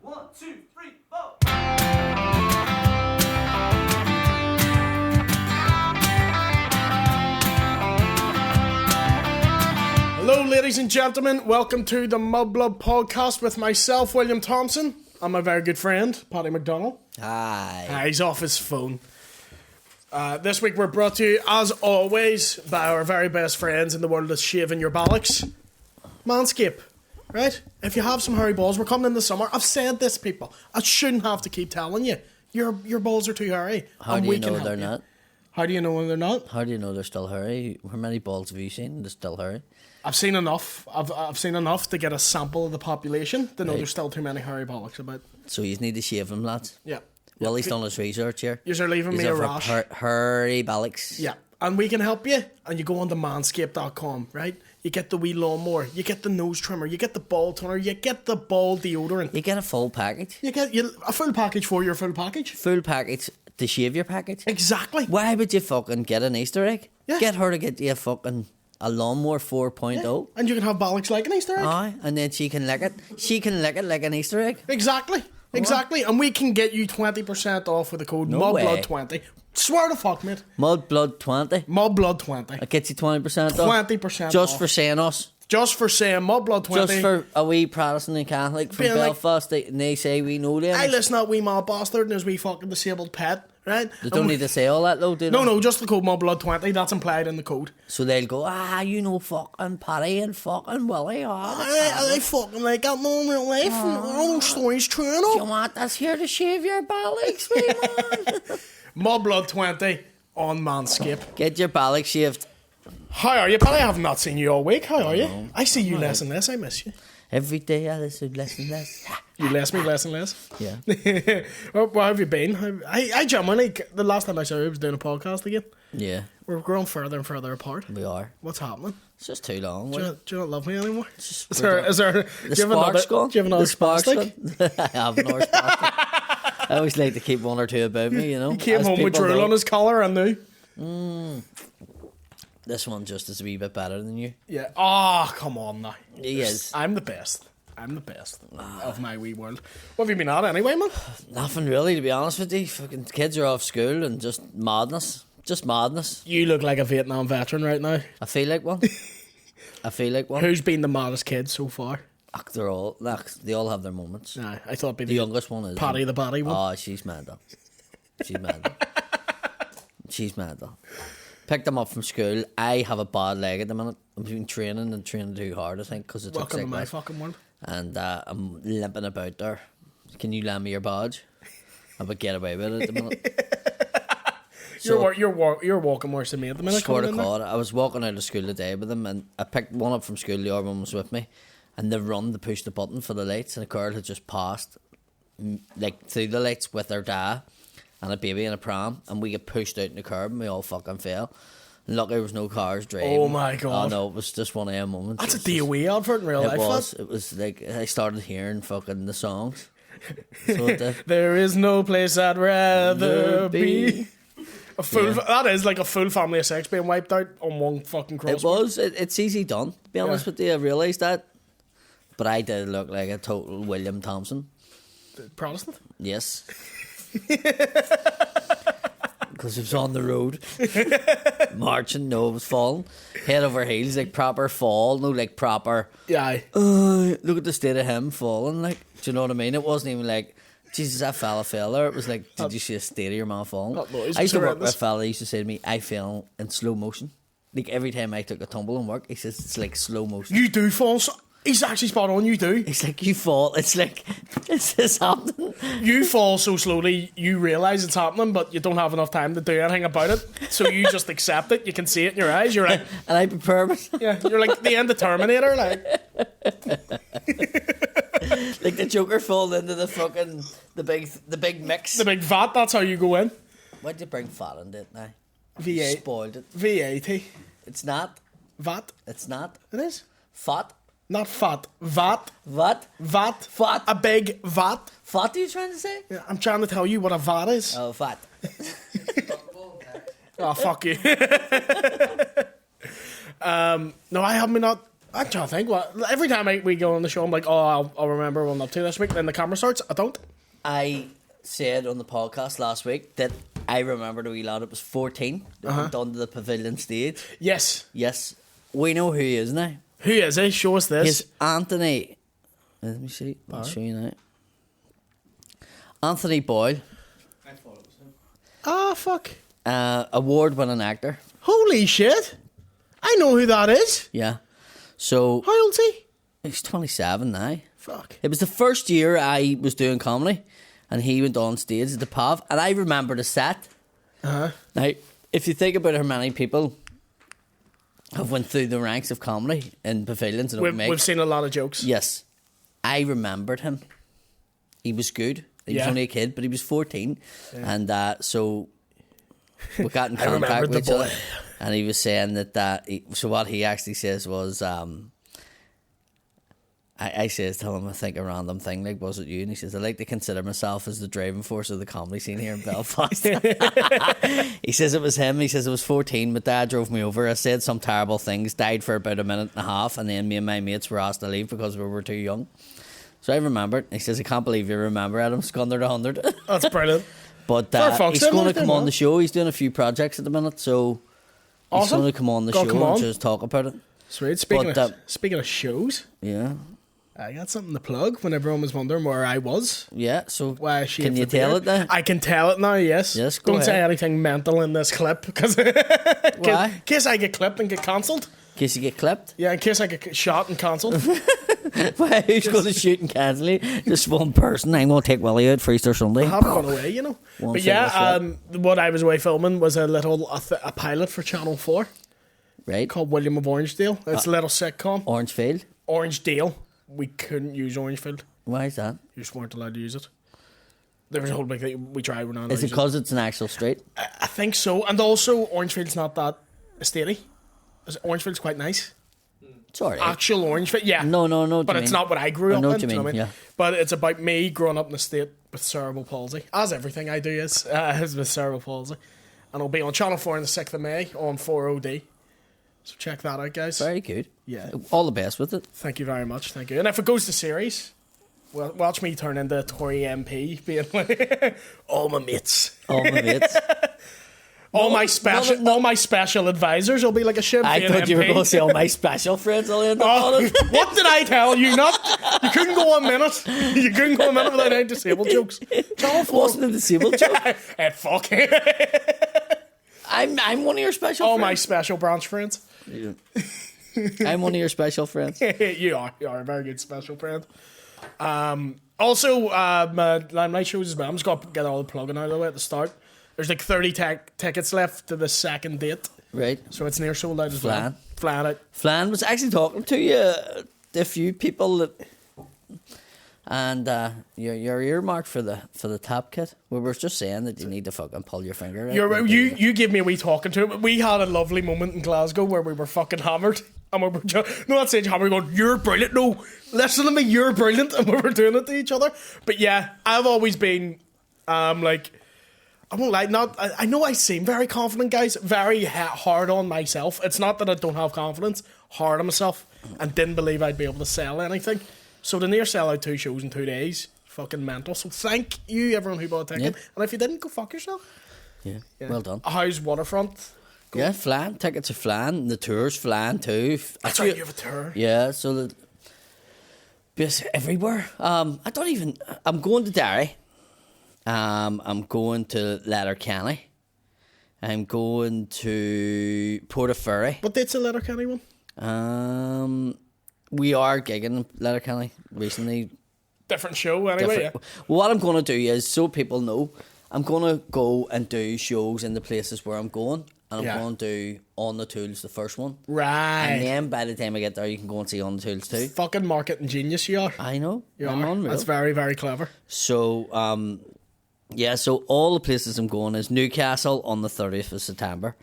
1, 2, 3, 4. Hello, ladies and gentlemen. Welcome to the Mudblood podcast with myself, William Thompson, and my very good friend, Paddy McDonald. Hi. He's off his phone. This week we're brought to you, as always, by our very best friends in the world of shaving your bollocks, Manscaped. Right? If you have some hairy balls, we're coming in the summer. I've said this, people. I shouldn't have to keep telling you. Your balls are too hairy. How do you know they're not? How do you know when they're not? How do you know they're still hairy? How many balls have you seen that's still hairy? I've seen enough. I've seen enough to get a sample of the population to know Right. there's still too many hairy bollocks about. So you need to shave them, lads. Yeah. Willie's done his research here. You're leaving me a rash. Hairy bollocks. Yeah. And we can help you. And you go on to manscaped.com, right? You get the wee lawnmower, you get the nose trimmer, you get the ball toner, you get the ball deodorant. You get a full package. You get a full package for your full package. Full package to shave your package. Exactly. Why would you fucking get an Easter egg? Yeah. Get her to get you a lawnmower 4.0. And you can have bollocks like an Easter egg. Aye, and then she can lick it. She can lick it like an Easter egg. Exactly. And we can get you 20% off with the code No way. MUDBLOOD20. Swear to fuck, mate. Mudblood 20. MUDBLOOD20. It gets you 20% off. 20% Just off. for saying us. Just for saying MUDBLOOD20. Just for a wee Protestant and Catholic from Being like- Belfast, they say we know them. I listen to that wee mad bastard and his wee fucking disabled pet, right? They don't need to say all that though, do they? No, just the code MUDBLOOD20. That's implied in the code. So they'll go, you know fucking Paddy and fucking Willie. I fucking like that in real life. All those stories true You enough. want us here to shave your bollocks, wee man? MUDBLOOD20 on Manscaped. Get your bollocks shaved. How are you, Paddy? I have not seen you all week. How are you? I see you less and less. I miss you. Every day I listen less and less. You less me less and less. Yeah. Where have you been? I genuinely, the last time I saw you was doing a podcast again. Yeah, We're growing further and further apart. we are. What's happening? It's just too long. Do you not love me anymore? Just- Is there, The do you have another, spark's gone. do you have another The spark's spastic? gone. I have another spastic. I always like to keep one or two about me, you know. He came as home with people drool know. on his collar and knew. This one just is a wee bit better than you. Yeah. Oh, come on now. He is. I'm the best of my wee world. What have you been at anyway, man? Nothing really, to be honest with you. Fucking kids are off school and just madness. Just madness. You look like a Vietnam veteran right now. I feel like one. I feel like one. Who's been the maddest kid so far? They all have their moments. Nah, I thought it'd be The youngest one is Paddy the Baddy one. Oh, she's mad though. She's mad though. She's mad though. Picked them up from school. I have a bad leg at the minute. I've been training too hard, I think, because it's Welcome to my fucking world. And I'm limping about there. Can you lend me your badge? I would get away with it at the minute. You're walking worse than me at the minute. Swear to coming in there. God, I was walking out of school today with them, and I picked one up from school. The other one was with me, and they run to push the button for the lights, and a girl had just passed, like through the lights with her dad and a baby in a pram, and we get pushed out in the curb, and we all fucking fell. And luckily, there was no cars driving. Oh my God. Oh no, it was just one of them moments. That's a It was just- DOE advert in real It life. was. lad. It was like I started hearing fucking the songs. So it did. There is no place I'd rather be. A full. Yeah. That is like a full family of six being wiped out on one fucking cross. It was. It's easy done. To be honest Yeah. with you, I realised that. But I did look like a total William Thompson. Protestant. Yes. Because it was on the road. Marching, no, it was falling. Head over heels, like proper fall, no, like proper. Yeah. Aye. Look at the state of him falling, like, do you know what I mean? It wasn't even like, Jesus, that fella fell there. It was like, did you see a state of your man falling? That noise I used to was work with a horrendous. fella, he used to say to me, I fell in slow motion. Like every time I took a tumble in work, he says it's like slow motion. You do fall. He's actually spot on. You do. It's like you fall. It's like, is this happening? You fall so slowly, you realise it's happening, but you don't have enough time to do anything about it. So you just accept it. You can see it in your eyes. You're like, And I prepare myself. yeah, you're like the end of Terminator. Like, Like the Joker falling into the fucking the big mix. the big vat. That's how you go in. Why'd you bring fat into it now? V8. Spoiled it. VAT. It's not. VAT. It's not. It is. Fat. Not fat. VAT. What? VAT. Fat. A big VAT. Fat are you trying to say? Yeah, I'm trying to tell you what a VAT is. Oh, fat. Oh, fuck you. No, I haven't been out. I'm trying to think. Every time we go on the show, I'm like, oh, I'll remember what I'm up to this week. Then the camera starts. I don't. I said on the podcast last week that I remembered a wee lad that was 14 that went onto the pavilion stage. Yes. Yes. We know who he is now. Who is he? Show us this. He's Anthony. Let me see. I'll show you now. Anthony Boyle. I thought it was him. Oh, fuck. Award-winning actor. Holy shit. I know who that is. Yeah. So How old's he? he's 27 now. Fuck. It was the first year I was doing comedy, and he went on stage at the PAV, and I remember the set. Uh-huh. Now, if you think about how many people have went through the ranks of comedy in pavilions and open mics, We've seen a lot of jokes. yes, I remembered him. He was good. He was Yeah. only a kid, but he was 14, and so we got in I contact remembered with the each other, boy. and he was saying that. So what he actually says was, I says to him, I think a random thing, like, was it you? And he says, I like to consider myself as the driving force of the comedy scene here in Belfast. He says it was him. He says it was 14. My dad drove me over. I said some terrible things, died for about a minute and a half, and then me and my mates were asked to leave because we were too young. So I remembered. He says, I can't believe you remember Adam Scundered 100. That's brilliant. But Fair he's fucks, going to then, come well. on the show. He's doing a few projects at the minute, so he's Awesome. going to come on the Gotta show come on. and just talk about it. Sweet. But, Speaking of shows, Yeah. I got something to plug when everyone was wondering where I was. Yeah, so Why I shaved can you the tell beard. it now? I can tell it now, yes. Yes, go Don't say ahead. anything mental in this clip, because Why? in case I get clipped and get cancelled. In case you get clipped? Yeah, in case I get shot and cancelled. Why, who's going to shoot and cancel you? Just one person. I'm going to take Willie out for Easter Sunday. I haven't gone away, you know. One But single yeah, shot. what I was away filming was a pilot for Channel 4 Right? called William of Orangedale. It's a little sitcom. Orangefield. Orangedale. We couldn't use Orangefield. Why is that? You just weren't allowed to use it. There was a whole big thing. We tried, we're not allowed Is to it use it. because it's an actual street? I think so. And also, Orangefield's not that estatey. Orangefield's quite nice. It's alright. Actual Orangefield, yeah. No, But it's not what I grew I up know in. what you do know mean, yeah. But it's about me growing up in a state with cerebral palsy. As everything I do is with cerebral palsy. And it'll be on Channel 4 on the 6th of May on 4OD. So check that out, guys. Very good. Yeah. All the best with it. Thank you very much. Thank you. And if it goes to series, well, watch me turn into a Tory MP, being like, all my mates. All my mates. All my special advisors will be like a ship. I thought you were going to say all my special friends. I'll end up on it. What did I tell you? You couldn't go a minute. You couldn't go a minute without any disabled jokes. Channel 4. Wasn't a disabled joke. Fuck. I'm one of your special All my friends. special branch friends. I'm one of your special friends. You are a very good special friend. Also, my night shows as well. I'm just going to get all the plugging out of the way at the start. There's like 30 tickets left to the second date. Right. So it's near sold out as Flan. well. Flat out. Flan was actually talking to you, a few people that, and you're earmarked for the tap kit. We were just saying that you need to fucking pull your finger out. You gave me a wee talking to him. We had a lovely moment in Glasgow where we were fucking hammered. And we were not saying hammered, going, you're brilliant. No, listen to me, you're brilliant. And we were doing it to each other. But yeah, I've always been, like, I won't lie, I know I seem very confident, guys, very hard on myself. It's not that I don't have confidence, hard on myself, and didn't believe I'd be able to sell anything. So to near sell out 2 shows in 2 days, fucking mental. So thank you, everyone who bought a ticket. Yeah. And if you didn't, go fuck yourself. Yeah. Well done. How's Waterfront? Yeah, Flan. Tickets are Flan. The tour's Flan too. That's right, you have a tour. Yeah, so basically everywhere. I'm going to Derry. I'm going to Letterkenny. I'm going to Portaferry. What date's the Letterkenny one? We are gigging in Letterkenny recently. Different show, anyway. Well, what I'm going to do is, so people know, I'm going to go and do shows in the places where I'm going. And I'm going to do On the Tools, the first one. Right. And then by the time I get there, you can go and see On the Tools too. Fucking marketing genius you are. I know. You I'm are. unreal. That's very, very clever. So, so all the places I'm going is Newcastle on the 30th of September,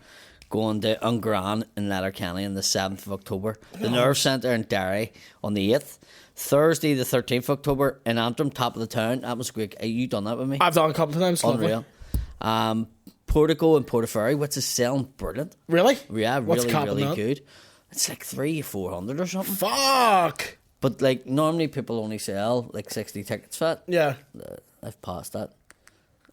going to Ungran in Letterkenny on the 7th of October, the Nerve Centre in Derry on the 8th, Thursday the 13th of October in Antrim, top of the town. That was great. You done that with me? I've done a couple of times. Unreal. Portico and Portaferry, which is selling brilliant. Really? Yeah, What's really, capping really that? good. It's like 300 or 400 or something. Fuck. But like normally people only sell like 60 tickets for it. Yeah. I've passed that,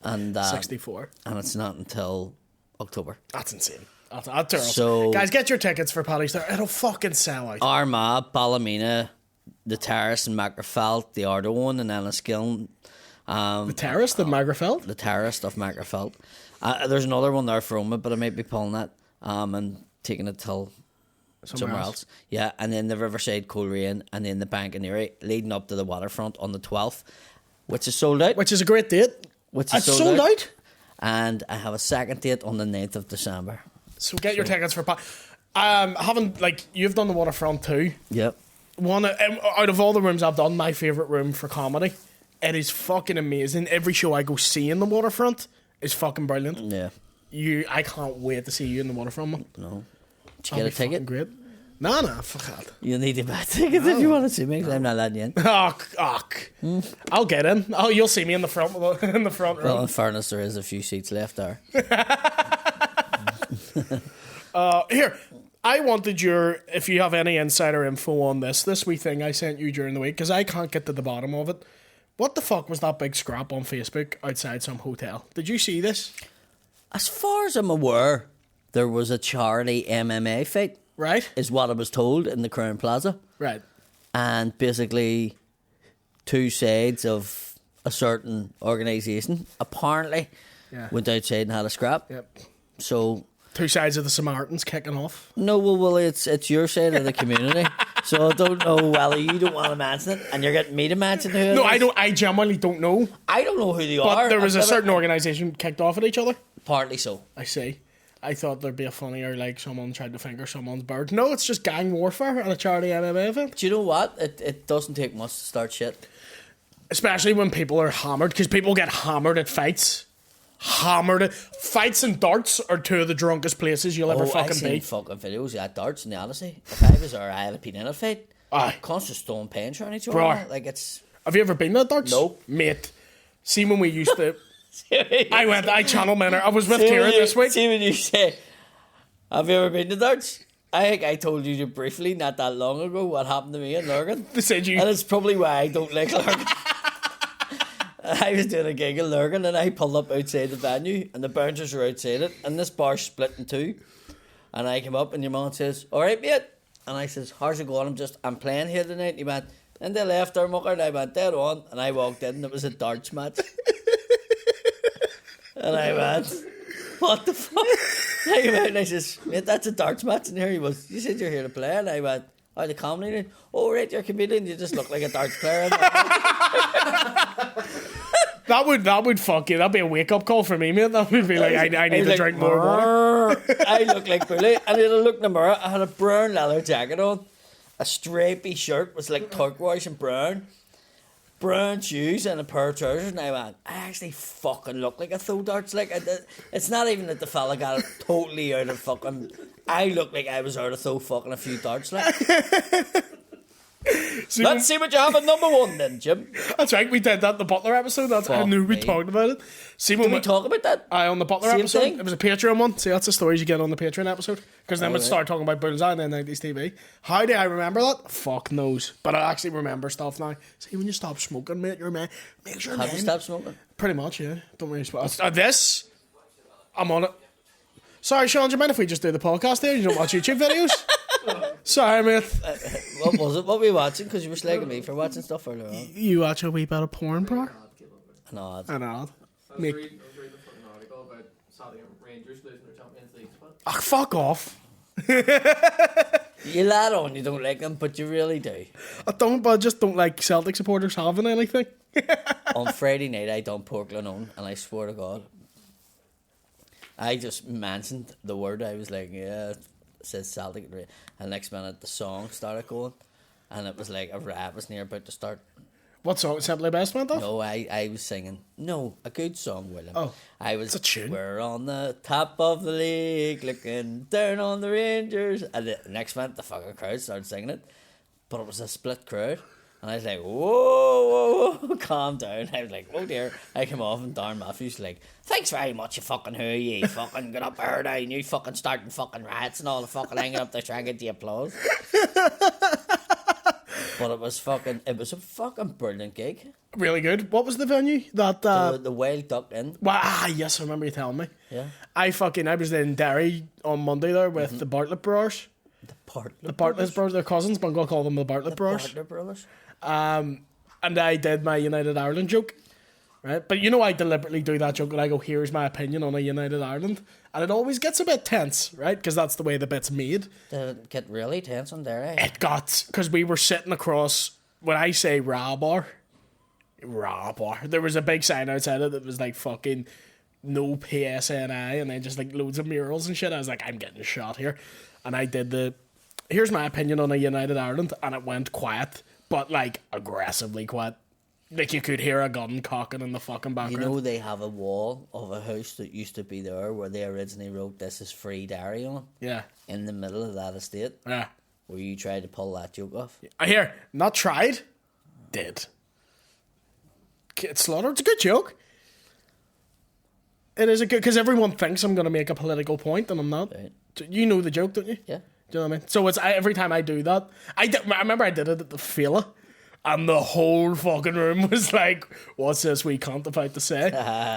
and 64. and it's not until October. That's insane. That's terrible. So guys, get your tickets for Paddy's there. It'll fucking sell out. Armagh, Ballymena, the Terrace in Macrofelt, the Ardo one in Enniskillen. The Terrace, the Magrafeld? The Terrace of Macrofelt. There's another one there for Roma, but I might be pulling that and taking it till somewhere else. Yeah, and then the Riverside Coleraine, and then the Bank and Erie, leading up to the waterfront on the 12th, which is sold out. Which is a great date. Which is sold out. And I have a second date on the 9th of December. So get your tickets for haven't, like, you've done the waterfront too. Yep. One out of all the rooms I've done, my favourite room for comedy. It is fucking amazing. Every show I go see in the waterfront is fucking brilliant. Yeah. I can't wait to see you in the waterfront, man. No. Did you get a ticket? Great. Nah, fuck that. You need to buy tickets if you want to see me, because I'm not letting you in. I'll get in. You'll see me in the front in the front row. Well, in fairness, there is a few seats left there. Here, I wanted if you have any insider info on this wee thing I sent you during the week, because I can't get to the bottom of it. What the fuck was that big scrap on Facebook outside some hotel? Did you see this? As far as I'm aware, there was a charity MMA fight. Right. Is what I was told in the Crown Plaza. Right. And basically, two sides of a certain organisation apparently went outside and had a scrap. Yep. So... Two sides of the Samaritans kicking off. No, well, it's your side of the community. So I don't know whether you don't want to mention it, and you're getting me to mention who it is. I don't. I genuinely don't know. I don't know who they are. But there was a certain organisation kicked off at each other. Partly so. I see. I thought there'd be a funnier, like, someone tried to finger someone's bird. No, it's just gang warfare at a charity MMA event. Do you know what? It doesn't take much to start shit. Especially when people are hammered, because people get hammered at fights. Fights and darts are two of the drunkest places you'll ever fucking I've seen be. fucking videos at darts in the Odyssey. If I was there, I had been in a fight. Aye. Constant stone pains around each other. Bro. Like, it's... Have you ever been to darts? No. Mate. See, when we used to... I channel manner. I was with Kieran this week. See when you say, have you ever been to darts? I think I told you briefly not that long ago what happened to me in Lurgan. They said you... And it's probably why I don't like Lurgan. I was doing a gig in Lurgan and I pulled up outside the venue and the bouncers were outside it and this bar split in two. And I came up and your man says, alright mate. And I says, how's it going? I'm playing here tonight. And he went, and they left there, mucker. And I went, dead on. And I walked in and it was a darts match. And I went, what the fuck? And I came out and I says, mate, that's a darts match. And here he was, you said you're here to play. And I went, oh, the comedy night? Oh, right, you're a comedian. You just look like a darts player. That would fuck you. That'd be a wake up call for me, mate. That would be like, I need to drink more water. I look like Bully. And then I looked in the mirror. I had a brown leather jacket on. A stripy shirt was like turquoise and brown. Brown shoes and a pair of trousers. And I went, I actually fucking look like a throw darts. Like, it's not even that the fella got it totally out of fucking... I look like I was out of throw fucking a few darts. Like. Let's see what you have at number one then, Jim. That's right, we did that in the Butler episode. I knew we talked about it. See, did we talk about that? On the Butler Same episode. thing? It was a Patreon one. See, that's the stories you get on the Patreon episode. Because then we'd start talking about Bullseye and then 90s TV. How do I remember that? Fuck knows. But I actually remember stuff now. See, when you stop smoking, mate, you're man. Make sure Have you stopped smoking? Pretty much, yeah. Don't really smoke. This, I'm on it. Sorry, Sean, do you mind if we just do the podcast here? You don't watch YouTube videos? Sorry, mate. What was it? What were you watching? Because you were slagging me for watching stuff earlier on. You watch a wee bit of porn, bro? An odd. An odd. I was reading a fucking article about Saturday Rangers losing their Champions League spot. Ah, fuck off. You lad on, you don't like them, but you really do. I don't, but I just don't like Celtic supporters having anything. On Friday night, I done Portland on, and I swear to God, I just mentioned the word. I was like, yeah, it says Celtic. And next minute, the song started going, and it was like a rap was near about to start. What song? Simply Best went off? No, I was singing. No, a good song, William. Oh, I was. it's a tune. We're on the top of the league, looking down on the Rangers. And the next minute, the fucking crowd started singing it, but it was a split crowd. And I was like, whoa, whoa, calm down. I was like, oh dear. I came off and Darren Matthews like, thanks very much, you fucking who, you fucking get up there now and you fucking starting fucking riots and all the fucking hanging up there trying to get the applause. But it was a fucking brilliant gig. Really good. What was the venue? That The Wild Duck Inn. wow, yes, I remember you telling me. Yeah. I was in Derry on Monday there with the Bartlett Brothers. The Bartlett Brothers, their cousins, but I'm going to call them the Bartlett Brothers. Bartlett Brothers. And I did my United Ireland joke, right? But you know I deliberately do that joke and I go, here's my opinion on a United Ireland. And it always gets a bit tense, right? Because that's the way the bit's made. Did it get really tense on there, eh? It got, because we were sitting across, when I say raw bar, there was a big sign outside it that was like fucking no PSNI and then just like loads of murals and shit. I was like, I'm getting shot here. And I did here's my opinion on a United Ireland, and it went quiet, but like aggressively quiet. Like you could hear a gun cocking in the fucking background. You know they have a wall of a house that used to be there where they originally wrote "This is free dairy" on. Yeah. In the middle of that estate. Yeah. Where you tried to pull that joke off. I hear, not tried, did. It's slaughtered. It's a good joke. It is a good, because everyone thinks I'm going to make a political point, and I'm not. Right. You know the joke, don't you? Yeah. Do you know what I mean? So every time I do that, I remember I did it at the Fela, and the whole fucking room was like, what's this we can't about to say?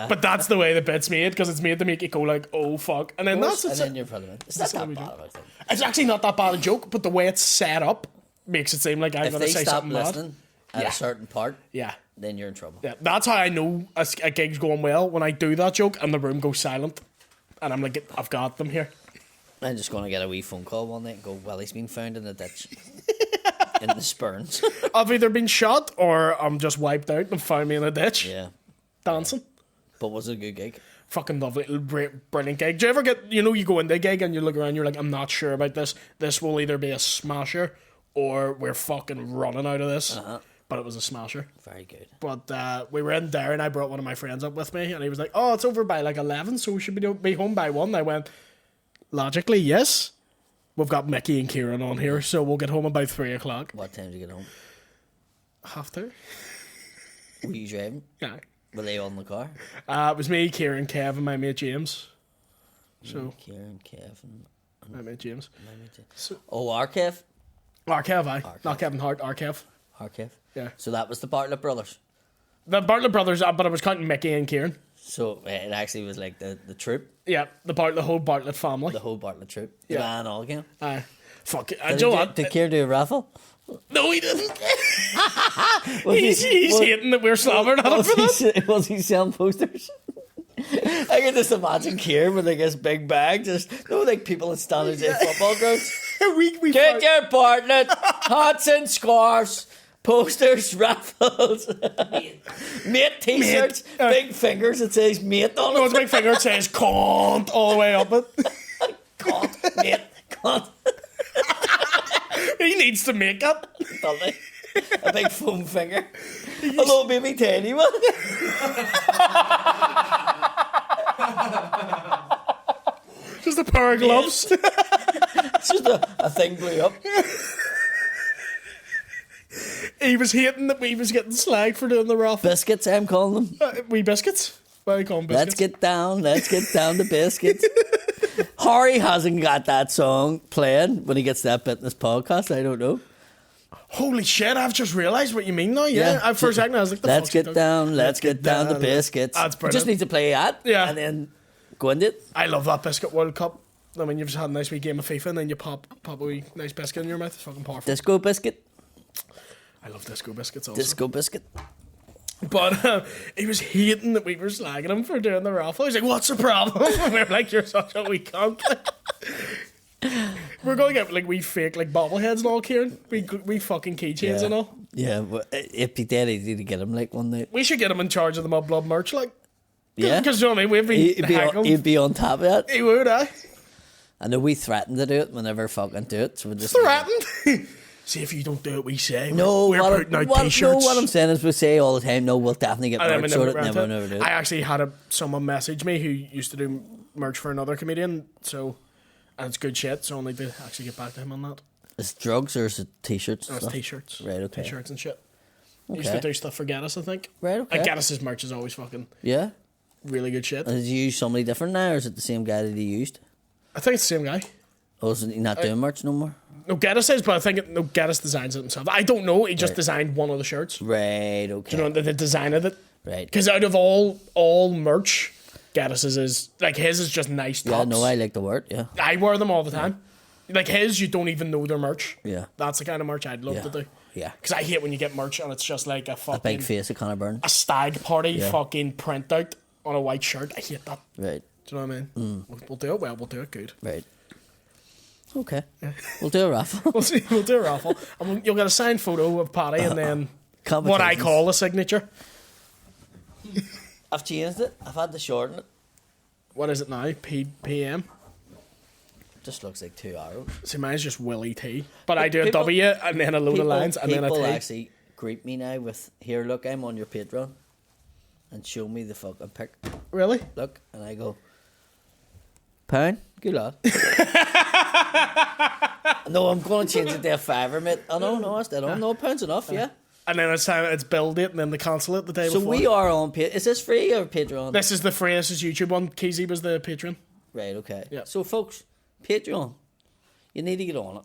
But that's the way the bit's made, because it's made to make you go like, oh fuck. And then you're parliament. It's not that bad of a thing. It's actually not that bad a joke, but the way it's set up makes it seem like I'm going to say something If they stop bad. listening at a certain part, Yeah. then you're in trouble. Yeah, that's how I know a gig's going well, when I do that joke and the room goes silent. And I'm like, I've got them here. I'm just going to get a wee phone call one night and go, well, he's been found in the ditch. In the spurns. I've either been shot or I'm just wiped out and found me in a ditch. Yeah. Dancing. But was it a good gig? Fucking lovely, brilliant gig. Do you ever get, you go into a gig and you look around, you're like, I'm not sure about this. This will either be a smasher or we're fucking running out of this. But it was a smasher. Very good. But we were in there and I brought one of my friends up with me and he was like, oh, it's over by like 11, so we should be home by 1. I went, logically, yes. We've got Mickey and Kieran on here, so we'll get home about 3 o'clock. What time did you get home? Have to. Were you driving? Yeah. Were they on the car? It was me, Kieran, Kev, and my mate James. So Kieran, Kevin, my mate James. Arkev? Arkev, aye. Not Kevin Hart, Arkev. Arkev? Yeah. So that was the Bartlett Brothers. The Bartlett Brothers, but I was counting Mickey and Kieran. So it actually was like the troop, Yeah, the whole Bartlett family. the whole Bartlett troop. The Yeah. man all again. Aye. Fuck it. Did, Do you know what? did Kieran do a raffle? No, he didn't. Was he's hating that we're slamming at him for that. Was he selling posters? I can just imagine Kieran with like his big bag, just like people at standards in football grounds. we Get your Bartlett, hats and scarves, posters, raffles, mate t-shirts, big fingers that says mate on No, it. his big finger says "cunt" all the way up it. God, mate, God, He needs to make it. doesn't he? A big foam finger. Hello, baby, tiny one. Just a pair of gloves. It's just a thing blew up. He was hating that we was getting slagged for doing the raffle. Biscuits, I'm calling them. Wee biscuits. Why do you call them biscuits? Let's get down to biscuits. Harry hasn't got that song playing when he gets that bit in this podcast. I don't know. Holy shit, I've just realised what you mean now. Yeah. For a second I was like, Let's get down to biscuits. That's You brilliant. just need to play that. Yeah. And then go into it. I love that Biscuit World Cup. I mean, you've just had a nice wee game of FIFA and then you pop a wee nice biscuit in your mouth. It's fucking powerful. Disco biscuit. I love disco biscuits also. Disco biscuit. But he was hating that we were slagging him for doing the raffle. He's like, what's the problem? And we were like, you're such a wee cunt. We're going to get like wee fake like bobbleheads and all, Kieran. We fucking keychains and all. Yeah, well, it'd be dead easy to get him like one night. We should get him in charge of the Mudblood merch, like. Yeah. Because you know what I mean? We'd be heckled. He'd be on top of that. He would, eh? I know we threatened to do it whenever fucking do it. So we just Threatened. See, if you don't do it, we say. No, we're putting out t-shirts. what I'm saying is we say all the time, no, we'll definitely get And then we merch sorted. rent Never, it. never do it. I actually had someone message me who used to do merch for another comedian, and it's good shit, so I need to actually get back to him on that. Is it drugs or is it t-shirts? No, it's t-shirts. Right, okay. T-shirts and shit. He used to Okay. do stuff for Guinness, I think. Right, okay. Like Guinness's merch is always fucking Yeah. really good shit. And did you use somebody different now, or is it the same guy that he used? I think it's the same guy. Or is he not doing merch no more? No, Guinness is, but I think no, Guinness designs it himself. I don't know. He just Right. designed one of the shirts. Right, okay. Do you know the design of it? Right. Because out of all merch, Guinness's is like his is just nice tops. Yeah, no, I like the word, yeah. I wear them all the time. Like his, you don't even know their merch. Yeah. That's the kind of merch I'd love Yeah. to do. Yeah. Because I hate when you get merch and it's just like a A fucking big face of Conor Byrne. a stag party Yeah. fucking printout on a white shirt. I hate that. Right, Do you know what I mean? We'll do it well. We'll do it good. right. Okay. We'll do a raffle. We'll see. We'll do a raffle, and you'll get a signed photo of Paddy, and then what I Competitions. call a signature. I've changed it. I've had to shorten it. What is it now? PM. Just looks like 2 arrows. See, mine's just Willie T. But I do a People- W and then a load of lines and then a people T. actually greet me now with, here, look, I'm on your Patreon. And show me the fucking pic. Really? Look, and I go, pound? Good lad. No, I'm going to change it to a fiver, mate. Oh, no, I still don't. No, pound's enough, yeah. And then it's time it's build it and then they cancel it the day So before. we are on Patreon. Is this free or Patreon? This is the free. This is YouTube one. Keezy was the patron. Right, okay. Yeah. So, folks, Patreon, you need to get on it.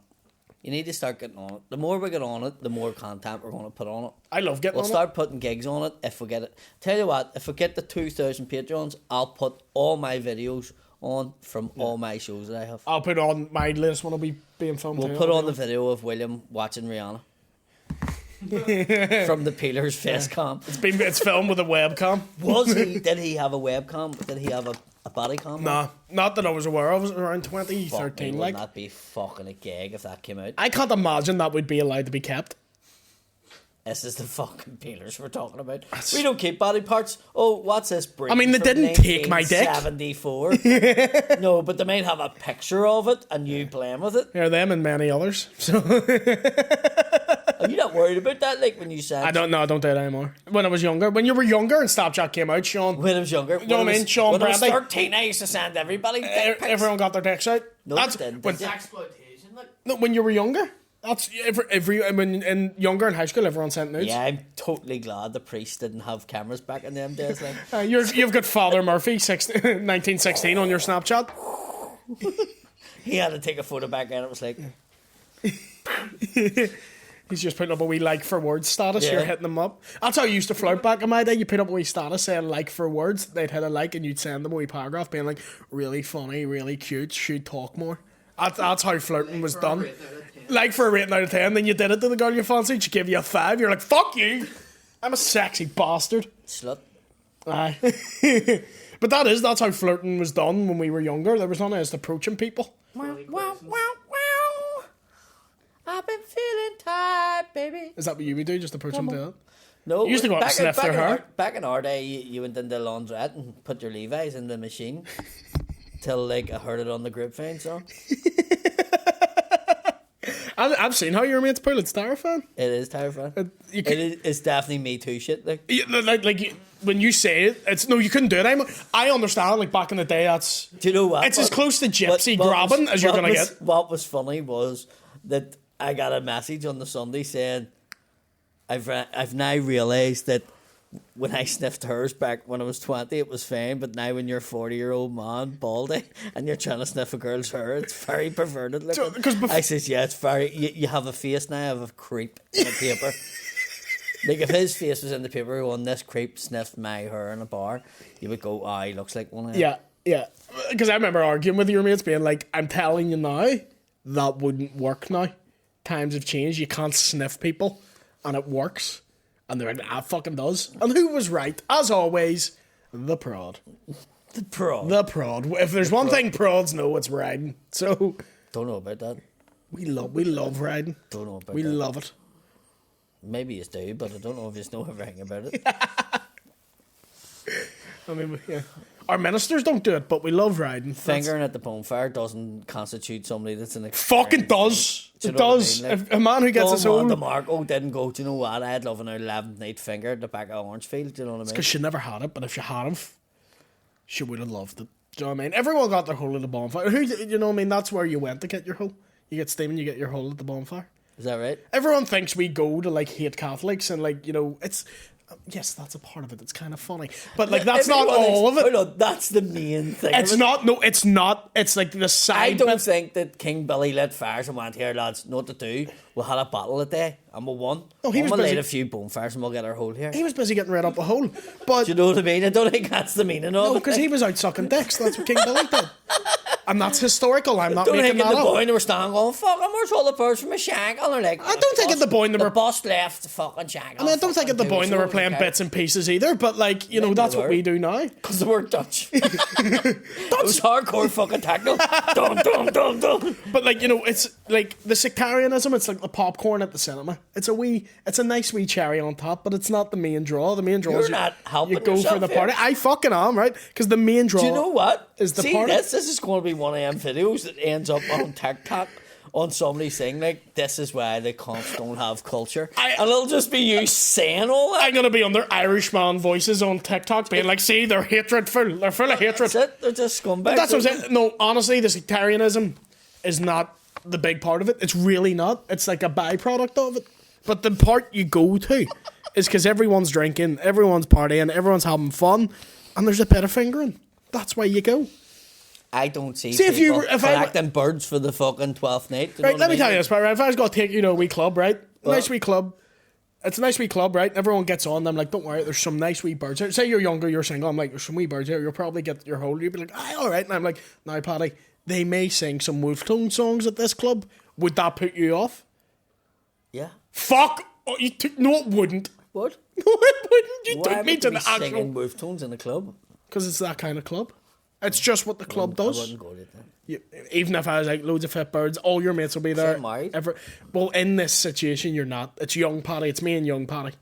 You need to start getting on it. The more we get on it, the more content we're going to put on it. I love getting We'll on start putting gigs on it if we get it. Tell you what, if we get the 2,000 Patreons, I'll put all my videos on from all my shows that I have. I'll put on my latest one. Will be being filmed. We'll too. put on the video of William watching Rihanna from the Peelers face cam. It's filmed with a webcam. Did he have a webcam? Did he have a body cam? Nah, not that I was aware of. It was around 2013. Fuck me, Like, wouldn't that be fucking a gag if that came out? I can't imagine that would be allowed to be kept. This is the fucking peelers we're talking about. We don't keep body parts. Oh, what's this? I mean, they didn't take my dick. 1974. No, but they might have a picture of it and you playing with it. Here, them and many others. So Are you not worried about that? Like when you said, I don't know. I don't do it anymore. When I was younger, when you were younger and Snapchat came out, Sean, when I was younger, know what I mean? Sean when I was Bradley. 13, I used to send everybody dick pics. everyone got their dicks out. No, That's they didn't, when, did you? Exploitation, like. no, when you were younger. That's every when in younger in high school, everyone sent nudes. Yeah, I'm totally glad the priest didn't have cameras back in them days. Like, You've got Father Murphy 1916 on your Snapchat. he had to take a photo back and it was like, He's just putting up a wee like for words status. Yeah. You're hitting them up. That's how you used to flirt back in my day. You put up a wee status saying like for words. They'd hit a like and you'd send them a wee paragraph being like really funny, really cute. Should talk more. That's how flirting was done. Like for a rating out of 10. Then you did it to the girl you fancied. She gave you a 5. You're like, fuck you. I'm a sexy bastard. slut. Aye. But that's how flirting was done when we were younger. There was none of us approaching people. Wow, wow, wow. I've been feeling tired, baby. Is that what you would do? Just approach them to that? No, You used to go up and sniff their hair. Back in our day, you went into the laundrette and put your Levi's in the machine till like I heard it on the grapevine song. I've seen how your mate's pool. It's terrifying. It is terrifying. You can, It's definitely Me Too shit. Like, when you say it, it's no, you couldn't do it anymore. I understand. Like back in the day, that's do you know what? it's as close to gypsy What grabbing was- as you're what gonna was- get. What was funny was that I got a message on the Sunday saying, I've now realised that when I sniffed hers back when I was 20, it was fine, but now when you're a 40-year-old man, baldy, and you're trying to sniff a girl's hair, it's very perverted looking. So, 'cause I says, yeah, it's very, you have a face now of a creep in a paper. Like if his face was in the paper when this creep sniffed my hair in a bar, you would go, he looks like one of them. Yeah. Because I remember arguing with your mates, being like, "I'm telling you now, that wouldn't work now. Times have changed. You can't sniff people, and it works." And they're like, "Ah, fucking does." And who was right? As always, the prod. The pro. The prod. If there's one thing prods know, it's riding. So Don't know about that. we love riding. Don't know about We that. love it. Maybe you do, but I don't know if you know everything about it. I mean, yeah. Our ministers don't do it, but we love riding. Fingering at the bonfire doesn't constitute somebody that's an Fucking does. Do you It know what I does. mean? Like, If a man who gets his Don own... DeMarco didn't go, do you know what? I'd love an 11th night finger at the back of Orangefield, do you know what I mean? Because she never had it, but if she had him, she would have loved it. Do you know what I mean? Everyone got their hole at the bonfire. You know what I mean? That's where you went to get your hole. You get steaming, you get your hole at the bonfire. Is that right? Everyone thinks we go to like hate Catholics and like, you know, it's yes, that's a part of it. It's kind of funny, but like that's not all of it. Hold on, that's the main thing. It's not. No, it's not. It's like the I side. don't think that King Billy lit fires and went, here, lads, know what to do. We had a battle today and we won. Oh, he was We'll busy. light a few bonfires and we'll get our hole here. He was busy getting rid up a hole, but Do you know what I mean? I don't think that's the meaning of no, it. because he was out sucking dicks. That's what King Billy did, and that's historical. I'm not Don't making think that the up. boy and they were standing going, fuck, I'm where's all the birds from a shank? And they're like, I don't think at the boy they the were. boss left the fucking shank. I mean, I don't think at the point they were playing bits and pieces either. But like, you know, Maybe that's they what were. we do now. Because they were Dutch. It was hardcore fucking techno. Dum, dum, dum, dum. But like, you know, it's like the sectarianism. It's like the popcorn at the cinema. It's a nice wee cherry on top, but it's not the main draw. The main draw You're is not helping you go for yourself the here. party. I fucking am, right? Because the main draw. Do you know what? Is the See, party. this is going to be one of them videos that ends up on TikTok on somebody saying, like, this is why the cunts don't have culture. And it'll just be you saying all that. I'm gonna be under Irishman voices on TikTok, being like, "See, they're hatred full. They're full of hatred." That's it. They're just scumbags. That's what I'm saying. No, honestly, the sectarianism is not the big part of it. It's really not. It's like a byproduct of it. But the part you go to is because everyone's drinking, everyone's partying, everyone's having fun, and there's a bit of fingering. That's why you go. I don't see See, if you people were- if I- collecting birds for the fucking 12th night. You know Right, what let I me mean? tell you this, right? If I was going to take you to a wee club, right? Nice wee club. It's a nice wee club, right? Everyone gets on them, like, don't worry, there's some nice wee birds here. Say you're younger, you're single, I'm like, there's some wee birds here, you'll probably get your hold. You'll be like, aye, all right. And I'm like, now, Paddy, they may sing some wolf tone songs at this club. Would that put you off? Yeah. Fuck! Oh, no, it wouldn't. What? No, it wouldn't. You Why took would me you to be the singing actual... wolf tones in the club? Because it's that kind of club. It's just what the club I does. wouldn't go to that. Even if I was like loads of fit birds, all your mates will be there. Say married. Well, in this situation, you're not. It's young Paddy. It's me and young Paddy.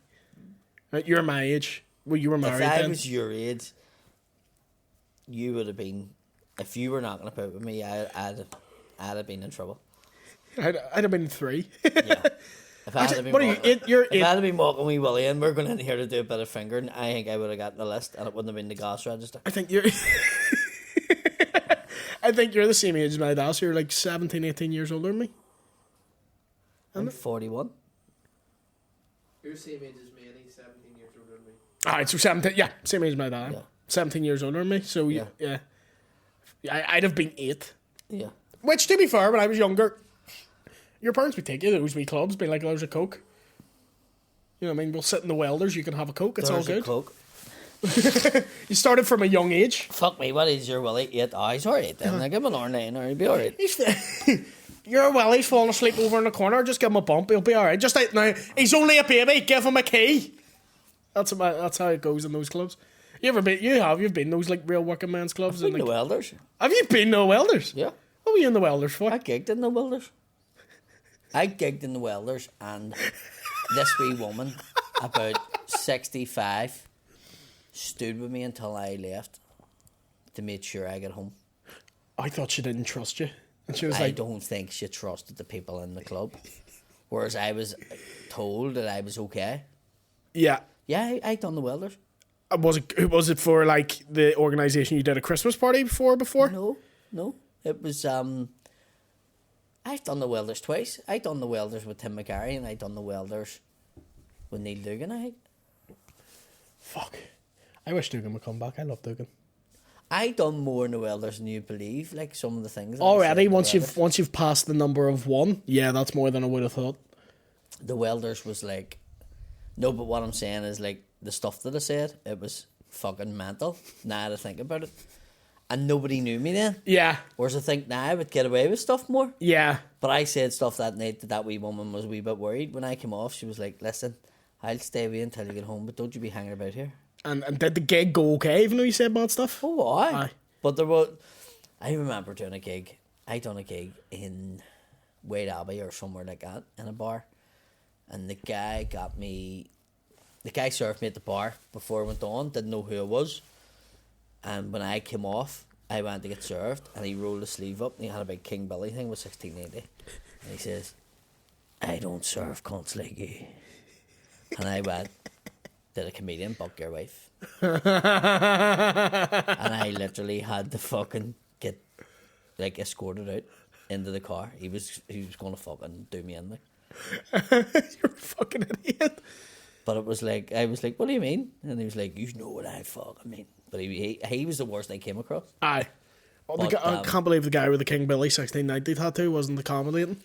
Right, you're my age. Well, you were married If I then. was your age, you would have been. If you were not going to put with me, I'd have been in trouble. I'd have been 3. Yeah. If I had been what are you? walking- You're if 8. I had been walking wee Willie and we're going in here to do a bit of fingering, I think I would have got the list and it wouldn't have been the gas register. I think you're. I think you're the same age as my dad. So you're like 17, 18 years older than me. I'm 41. You're same age as me, and he's 17 years older than me. Alright, so 17. Yeah, same age as my dad. Yeah. 17 years older than me. So Yeah. yeah. I'd have been 8. Yeah. Which, to be fair, when I was younger, your parents would take you to those wee clubs, being like, there's a Coke. You know what I mean? We'll sit in the Welders, you can have a Coke, it's There's all a good. Coke. You started from a young age. Fuck me, what is your Willie? 8. Oh, he's alright then. Like, I'm an R9 or he'll be alright. You're well, he's falling asleep over in the corner, just give him a bump, he'll be alright. Just like now, he's only a baby, give him a key. That's how it goes in those clubs. You've been those like real working men's clubs. I've And been to like, Welders. have you been to Welders? Yeah. What were you in the Welders for? I gigged in the Welders. And this wee woman, about 65, stood with me until I left to make sure I got home. I thought she didn't trust you. And she was I like, don't think she trusted the people in the club. Whereas I was told that I was okay. yeah. Yeah, I done the Welders. Was it for like the organisation you did a Christmas party before? No. It was, I've done the Welders twice. I done the Welders with Tim McGarry and I done the Welders with Neil Dugan, I think. Fuck. I wish Dugan would come back. I love Dugan. I done more in the Welders than you believe, like some of the things. that I Already, said in the Welders. once you've passed the number of 1, yeah, that's more than I would have thought. The Welders was like, no, but what I'm saying is like the stuff that I said, it was fucking mental. Now to think about it, and nobody knew me then. Yeah, Whereas I think now I would get away with stuff more. yeah. But I said stuff that night that wee woman was a wee bit worried. When I came off, she was like, "Listen, I'll stay away until you get home, but don't you be hanging about here." And did the gig go okay, even though you said bad stuff? Oh, aye. Aye. But there was. I remember doing a gig. I done a gig in Wade Abbey or somewhere like that in a bar, and the guy got me. The guy served me at the bar before I went on. Didn't know who I was, and when I came off, I went to get served, and he rolled the sleeve up, and he had a big King Billy thing with 1680, and he says, "I don't serve cunts like you," and I went. Did a comedian buck your wife? And I literally had to fucking get like escorted out into the car. He was going to fucking do me in there. You're a fucking idiot. But it was like, I was like, what do you mean? And he was like, you know what I fucking mean. But he was the worst I came across. Aye. Oh, But, I can't believe the guy with the King Billy 1690 tattoo wasn't accommodating.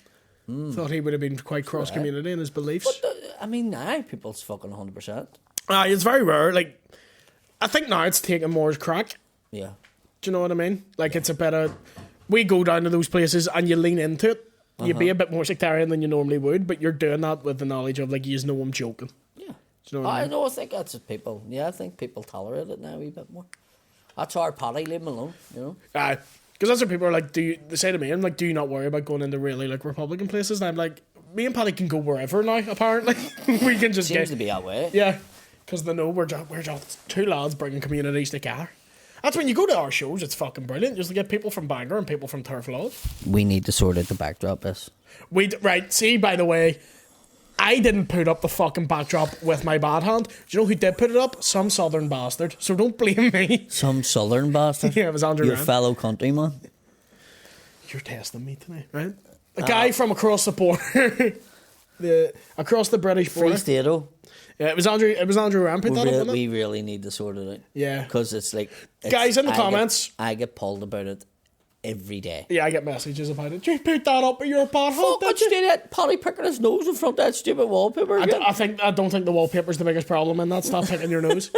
Thought he would have been quite cross community in his beliefs. I mean, aye, people's fucking 100%. Aye, it's very rare. Like, I think now it's taking more as crack. Yeah. Do you know what I mean? Like, it's a better. We go down to those places and you lean into it. You'd be a bit more sectarian than you normally would, but you're doing that with the knowledge of, like, you know I'm joking. Yeah. Do you know what I mean? I think that's what people, I think people tolerate it now a wee bit more. That's our party, leave them alone, you know? Aye. Because that's what people are like, they say to me, I'm like, do you not worry about going into really, like, Republican places? And I'm like, me and Paddy can go wherever now, apparently. We can just Seems to be that way. Yeah. Because they know we're just two lads bringing communities together. That's when you go to our shows, it's fucking brilliant. Just to get people from Bangor and people from Turf Laws. We need to sort out the backdrop, this. Right, see, by the way, I didn't put up the fucking backdrop with my bad hand. Do you know who did put it up? Some southern bastard. So don't blame me. Some southern bastard? Yeah, it was Andrew Your Rand. fellow countryman? You're testing me tonight, right? A guy from across the border. Across the British border. Free State-o. Yeah, it was Andrew Rand put that up, wasn't it? We really need to sort it out. Yeah. Because it's like... Guys, in the comments. I get pulled about it every day. Yeah, I get messages about it. You put that up with your bad hand, Fuck, did you? did that Polly picking his nose in front of that stupid wallpaper again? I don't think the wallpaper's the biggest problem in that. Stop picking your nose.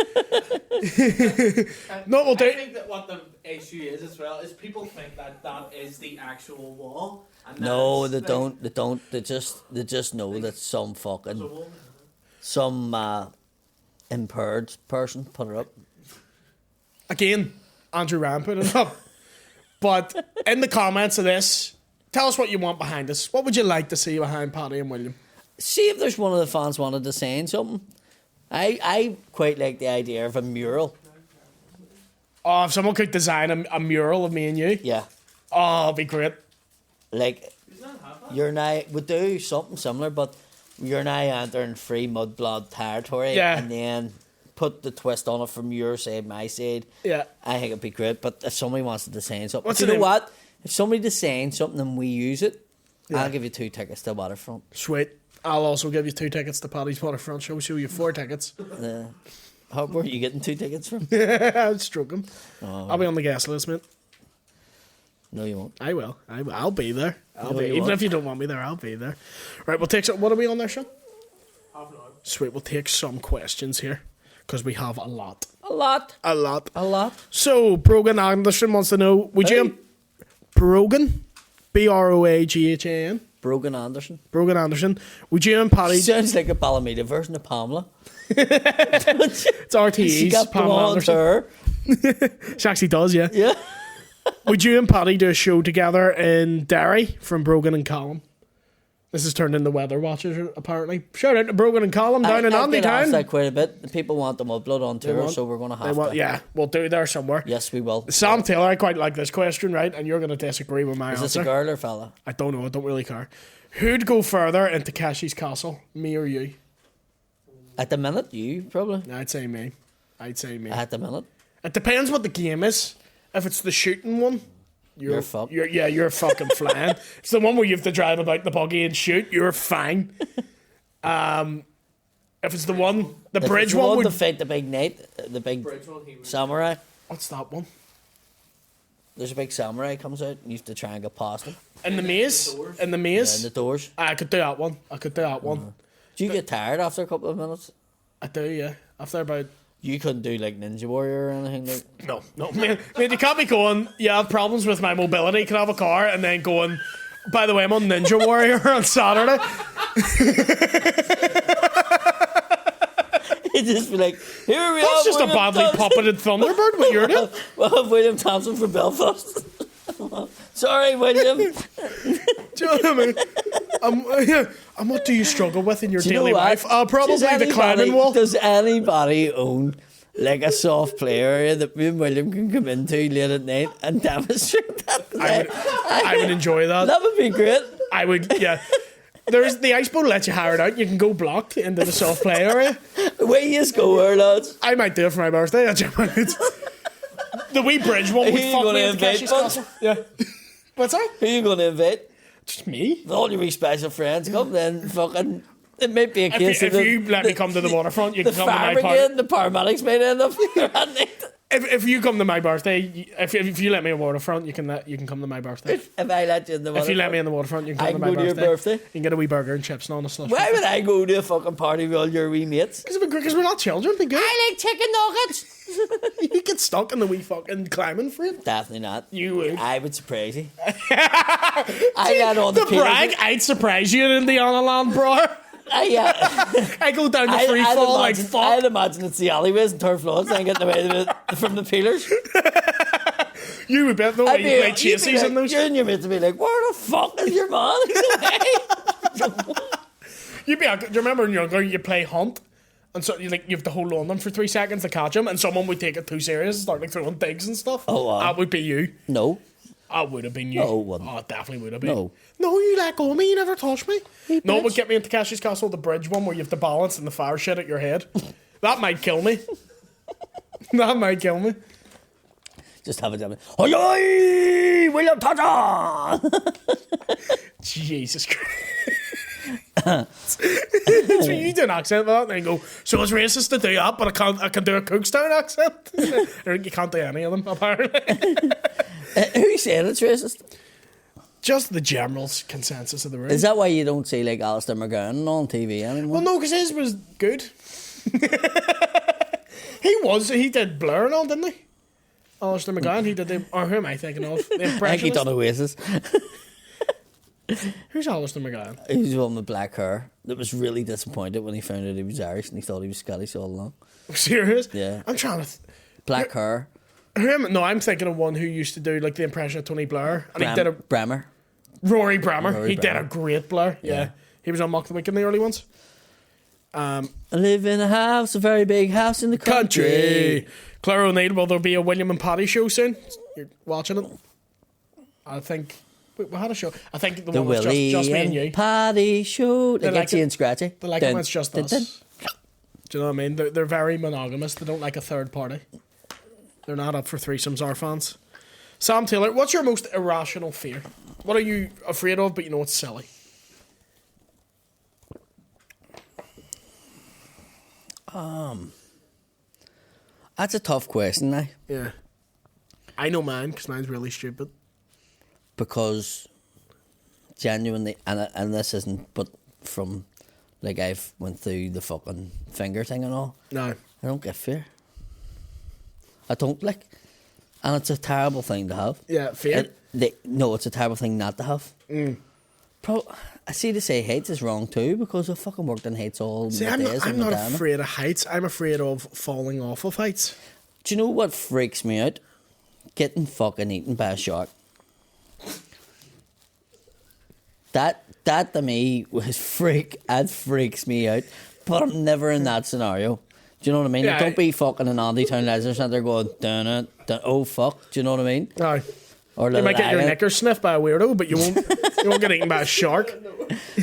No, we'll do. I think that what the issue is as well is people think that that is the actual wall. And No, that they is, don't. They just know that some there's a fucking... wall. Some impaired person put it up. Again, Andrew Rand put it up. But in the comments of this, tell us what you want behind us. What would you like to see behind Paddy and William? See if there's one of the fans wanted to say something. I quite like the idea of a mural. Oh, if someone could design a mural of me and you. Yeah. Oh, it'd be great. Like, you're now... We do something similar, but you're now entering free Mudblood territory. Yeah. And then put the twist on it from your side, my side. Yeah. I think it'd be great. But if somebody wants to design something... What's you the know name? what? If somebody designs something and we use it, Yeah. I'll give you 2 tickets to Waterfront. Sweet. I'll also give you 2 tickets to Paddy's Waterfront show. So you 4 tickets. Where are you getting 2 tickets from? I'll stroke him. Oh, I'll be on the guest list, mate. no, you won't. I will. I'll be there. No, you Even won't. if you don't want me there, I'll be there. Right, we'll take some. What are we on there, Sean? Half an hour. Sweet, we'll take some questions here. Because we have a lot. A lot. A lot. A lot. So, Brogan Anderson wants to know, would you... Brogan? Broaghan? Brogan Anderson. Brogan Anderson. Would you and Paddy... Sounds like a Ballymena version of Pamela. It's She RTE's got Pamela blonde Anderson. hair. She actually does, yeah. Yeah. Would you and Paddy do a show together in Derry from Brogan and Callum? This has turned into Weather Watchers, apparently. Shout out to Brogan and Callum down in I've been asked Andy that Town. quite a bit. The people want the Mudblood on tour, so we're going to have to. Yeah, we'll do there somewhere. Yes, we will. Sam Taylor, I quite like this question, right? And you're going to disagree with my Is this answer. a girl or fella? I don't know. I don't really care. Who'd go further into Takeshi's castle, me or you? At the minute, you probably. I'd say me. I'd say me. At the minute. It depends what the game is. If it's the shooting one, You're fucked. You're fucking flying. It's the one where you have to drive about the buggy and shoot. You're fine. If it's the one, the If bridge you one want would. to fight the big knight, the big Bridge one, he was. samurai. What's that one? There's a big samurai comes out, and you have to try and get past him. In the maze. In the Yeah, maze. in the doors. I could do that one. I could do that one. Do you get tired after a couple of minutes? I do, yeah. After about. You couldn't do like Ninja Warrior or anything like. No, man, you can't be going, yeah, I have problems with my mobility, can I have a car, and then going, by the way, I'm on Ninja Warrior on Saturday. It'd just be like, here we are. That's just a badly puppeted Thunderbird, what you're doing. Well, William Thompson from Belfast. Sorry, William. Do you know what I mean? And what do you struggle with in your Do you know daily what? life? Probably Does the anybody- climbing wall. Does anybody own like a soft play area that me and William can come into late at night and demonstrate that? I would enjoy that. That would be great. I would, yeah. There's the ice boat lets you hire it out. You can go blocked into the soft play area. Away you go, there, lads. I might do it for my birthday. The wee bridge one would Who you fuck gonna me into invite, Keshi's bud? castle. Yeah. What's that? Who are you going to invite? Just me? With all your wee special friends come, then fucking... It might be a case If you let me come to the waterfront, you can come to my party. Again, the paramedics might end up here at night. If you come to my birthday, if you let me in the waterfront, you can come to my birthday. If I let you in the waterfront. If you let me in the waterfront, you can I come can to my go to your birthday. You can get a wee burger and chips and all the slush. Why would I go to a fucking party with all your wee mates? Because we're not children. Be good. I like chicken nuggets. You get stuck in the wee fucking climbing frame. Definitely not. You would. I would surprise you. I got all the brag. I'd surprise you in Indiana land, bro. I go down the free fall like fuck. I'd imagine it's the alleyways and turf lawns and getting away from the peelers. You would bet though. You play chases in those. You and your mates would be like, "Where the fuck is your man?" Do you remember when you're younger, you play hunt, and so you have to hold on them for 3 seconds to catch them, and someone would take it too serious and start like throwing digs and stuff. Oh, wow. That would be you. No. That would have been you. No, it wouldn't. Oh, it definitely would have been. No, you let go of me. You never touched me. Hey, no, bitch. it would get me into Cashie's Castle, the bridge one, where you have to balance and the fire shit at your head. That might kill me. That might kill me. Just have it down. Oi, oi! William Tata! Jesus Christ. So you do an accent with that and then go, so it's racist to do that, but I can do a Cookstown accent. You can't do any of them, apparently. Who said it's racist? Just the general consensus of the room. Is that why you don't see like Alistair McGowan on TV anymore? Well, no, because his was good. He did Blur and all, didn't he? Alistair McGowan, he did or who am I thinking of? The I think he Impressionist? done Oasis. Who's Alistair McGowan? He was the one with black hair that was really disappointed when he found out he was Irish and he thought he was Scottish all along. Serious? Yeah. I'm trying to... Black hair. No, I'm thinking of one who used to do like the impression of Tony Blair. And he did a... Brammer. Rory Brammer. Rory He did a Brammer. great Blair. Yeah. He was on Mock the Week in the early ones. I live in a house, a very big house in the country. Claire O'Neill, will there be a William and Paddy show soon? You're watching it? I think... We had a show. I think the one was Willie just me and you. Paddy show. They like get you and scratchy. They like it when it's just us. Do you know what I mean? They're very monogamous. They don't like a third party. They're not up for threesomes, our fans. Sam Taylor, what's your most irrational fear? What are you afraid of, but you know it's silly? That's a tough question now. Yeah. I know mine, because mine's really stupid. Because genuinely, and this isn't, but from, like, I've went through the fucking finger thing and all. No. I don't get fear. I don't, like, and it's a terrible thing to have. Yeah, fear? No, it's a terrible thing not to have. I see to say heights is wrong too, because I've fucking worked in heights all See, my I'm days. not afraid of heights. I'm afraid of falling off of heights. Do you know what freaks me out? Getting fucking eaten by a shark. That to me was freaks me out. But I'm never in that scenario. Do you know what I mean? Yeah, Don't be fucking in Andytown Leisure Centre going, dun it, oh fuck. Do you know what I mean? Aye. Or You might get your knickers sniffed by a weirdo, but you won't get eaten by a shark.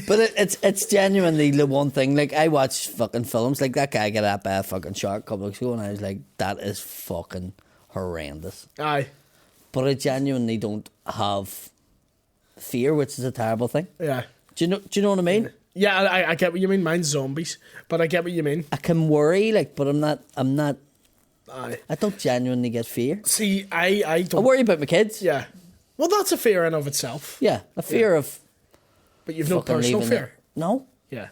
But it's genuinely the one thing. Like, I watch fucking films, like that guy got out by a fucking shark a couple of weeks ago, and I was like, that is fucking horrendous. Aye. But I genuinely don't have fear, which is a terrible thing. Yeah. Do you know what I mean? Yeah, I get what you mean. Mine's zombies, but I get what you mean. I can worry, like, but I'm not. Aye. I don't genuinely get fear. See, I I don't. worry about my kids. Yeah. Well, that's a fear in of itself. Yeah, a fear of. But you've no fucking personal leaving fear. it. No. Yeah.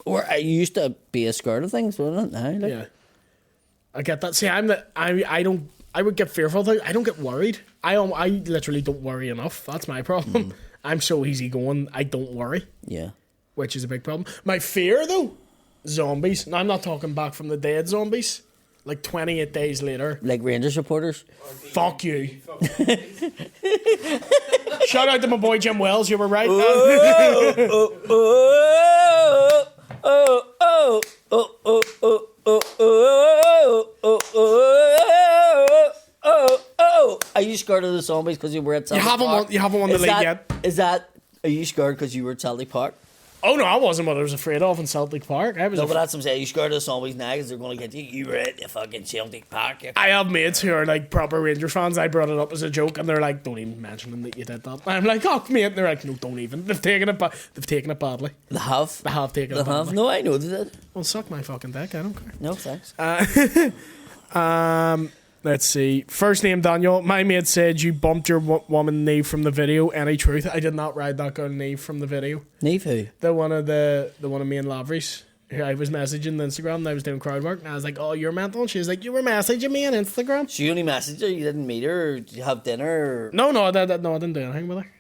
Or I used to be scared of things, wasn't it? Now, like, Yeah. I get that. See, I would get fearful of things. I don't get worried. I literally don't worry enough. That's my problem. I'm so easygoing. I don't worry, yeah. which is a big problem. My fear, though, zombies. Now, I'm not talking back from the dead zombies. Like 28 days later. Like Rangers reporters. Fuck you. Shout out to my boy Jim Wells. You were right. Are you scared of the zombies because you were at Celtic Park? You haven't won the league yet. Is that? Are you scared because you were at Celtic Park? Oh no, I wasn't what I was afraid of in Celtic Park. I was. No, but that's what I'm saying. You scared us always now because they're going to get you. You were at the fucking Celtic Park. I have mates who are like proper Rangers fans. I brought it up as a joke, and they're like, "Don't even mention them that you did that." And I'm like, "Oh, mate," and they're like, "No, don't even." They've taken it, they've taken it badly. They have. They have taken They it badly. have. No, I know they did. Well, suck my fucking dick. I don't care. No, thanks. Let's see. First name Daniel. My mate said you bumped your woman Neve from the video. Any truth? I did not ride that girl Neve from the video. Neve who? The one of me and Lavery's. Who I was messaging on Instagram and I was doing crowd work and I was like, "Oh, you're mental." And she was like, "You were messaging me on Instagram." So you only messaged her. You didn't meet her. Or did you have dinner? Or... No, I didn't do anything with her.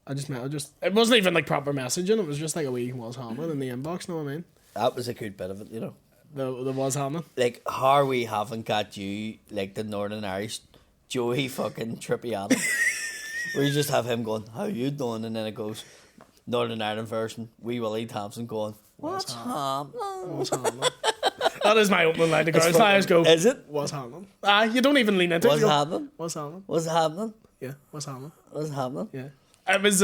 I just met her. It wasn't even like proper messaging. It was just like a wee was Hammond in the inbox. Know what I mean? That was a good bit of it, you know. There was Hammond. Like, how we haven't got you, like, the Northern Irish Joey fucking Trippy Adam. Where you just have him going, "How you doing?" And then it goes, Northern Ireland version, Wee Willie Thompson going, "What's happening?" What's Hammond? That is my opening line to girls. I just go, is it? "What's happening?" You don't even lean into it. What's You go, happening? What's happening? What's happening? Yeah, what's happening? What's happening? Yeah. It was,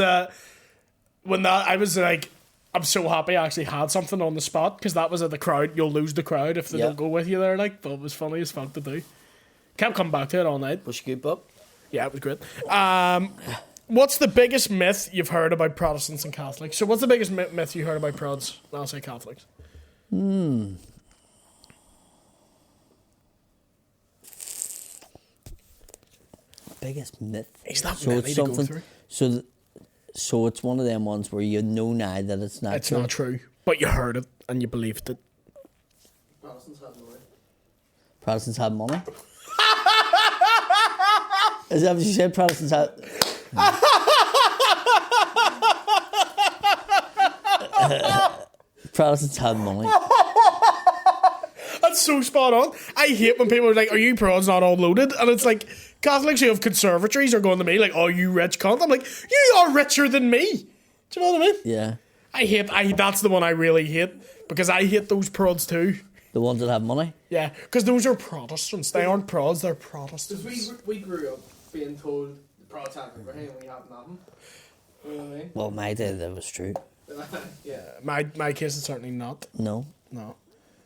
when that, I was like, I'm so happy I actually had something on the spot because that was at the crowd. You'll lose the crowd if they don't go with you there, like, but it was funny as fuck to do. Kept coming back to it all night. Was scoop up? Yeah, it was great. What's the biggest myth you've heard about Protestants and Catholics? So what's the biggest myth you heard about Prods? I'll say Catholics. Biggest myth. Is that so many it's to go something. through? So it's one of them ones where you know now that it's not It's true. not true, but you heard it and you believed it. Protestants have money. Protestants have money. Is that what you said? Protestants have. Protestants have money. That's so spot on. I hate when people are like, "Are you Prods not all loaded?" And it's like, Catholics who have conservatories are going to me like, "Oh, you rich cunt." I'm like, "You are richer than me." Do you know what I mean? Yeah. That's the one I really hate because I hate those Prods too. The ones that have money. Yeah, because those are Protestants. They aren't Prods, they're Protestants. Because we grew up being told the Prods have everything and we have nothing. You know what I mean? Well, my day that was true. Yeah. My case is certainly not. No. No.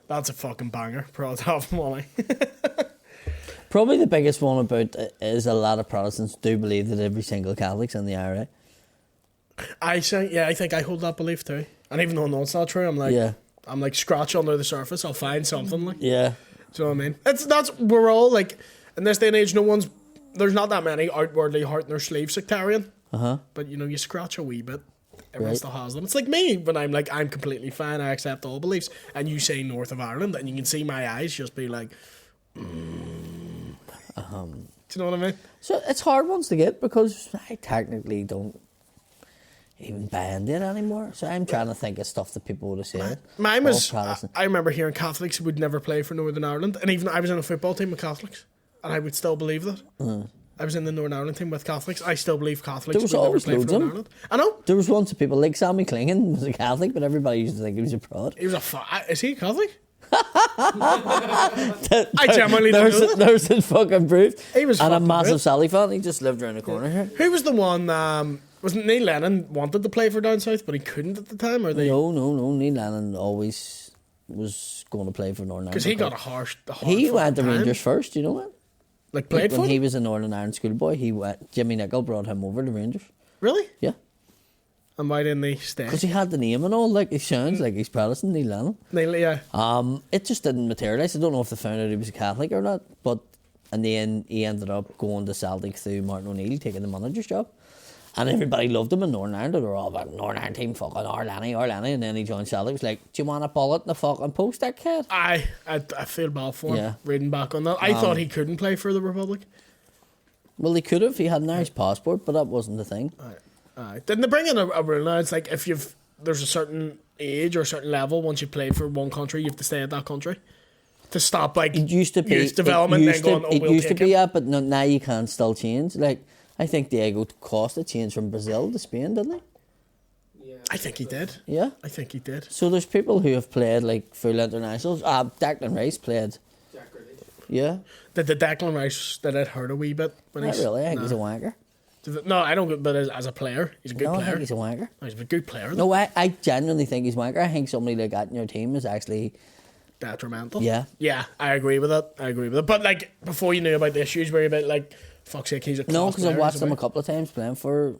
That's a fucking banger. Prods have money. Probably the biggest one about it is a lot of Protestants do believe that every single Catholic's in the IRA. I think I hold that belief too. And even though I know it's not true, I'm like scratch under the surface. I'll find something like. Yeah. Do you know what I mean? We're all like in this day and age. There's not that many outwardly heart in their sleeve sectarian. But you scratch a wee bit. Everyone still has them. It's like me when I'm like, I'm completely fine. I accept all beliefs, and you say North of Ireland, and you can see my eyes just be like. Do you know what I mean? So it's hard ones to get because I technically don't even buy into it anymore. So I'm trying to think of stuff that people would have said. Mine was, I remember hearing Catholics would never play for Northern Ireland, and even I was in a football team with Catholics, and I would still believe that. I was in the Northern Ireland team with Catholics. I still believe Catholics would never play for Northern Ireland. I know. There was lots of people like Sammy Clingan was a Catholic, but everybody used to think he was a prod. He was is he a Catholic? I genuinely don't know that. There's his fucking proof. He was and a fucking massive great. Sally fan. He just lived around the corner here. Who was the one? Wasn't Neil Lennon wanted to play for down south, but he couldn't at the time? Or they? No. Neil Lennon always was going to play for Northern Ireland. Because he got a harsh. He went to time. Rangers first. You know that? Like played for when them? he was a Northern Ireland schoolboy. Jimmy Nicholl brought him over to Rangers. Really? Yeah. And why didn't they stay? Because he had the name and all. Like he sounds like he's Protestant. Neil Lennon. Neil, yeah. It just didn't materialise. I don't know if they found out he was a Catholic or not, but in the end, he ended up going to Celtic through Martin O'Neill, taking the manager's job. And everybody loved him in Northern Ireland. They were all about Northern Ireland team, fucking Arlenny. And then he joined Celtic. It was like, do you want a bullet in the fucking post, that kid? I feel bad for him, Yeah. reading back on that. I thought he couldn't play for the Republic. Well, he could have. He had an Irish passport, but that wasn't the thing. Didn't they bring in a rule now? It's like if there's a certain age or a certain level, once you play for one country, you have to stay at that country. To stop, like, It used to be youth development, then going, it we'll used to take be him. that, but now you can still change. Like, I think Diego Costa changed from Brazil to Spain, didn't he? Yeah. I think he did. Yeah. I think he did. So there's people who have played like full internationals. Declan Rice played. Jack Grealish. Yeah. Did the Declan Rice that I'd heard a wee bit when Not he's really. I think he's a wanker. No, I don't. But as a player, he's a good No, I player. think he's a wanker. Oh, he's a good player. Though. No, I genuinely think he's a wanker. I think somebody like that in your team is actually... Detrimental. Yeah. Yeah, I agree with that. But like before you knew about the issues, were you about like, fuck's sake, he's a No, class because I player, watched he's him a about- couple of times playing for...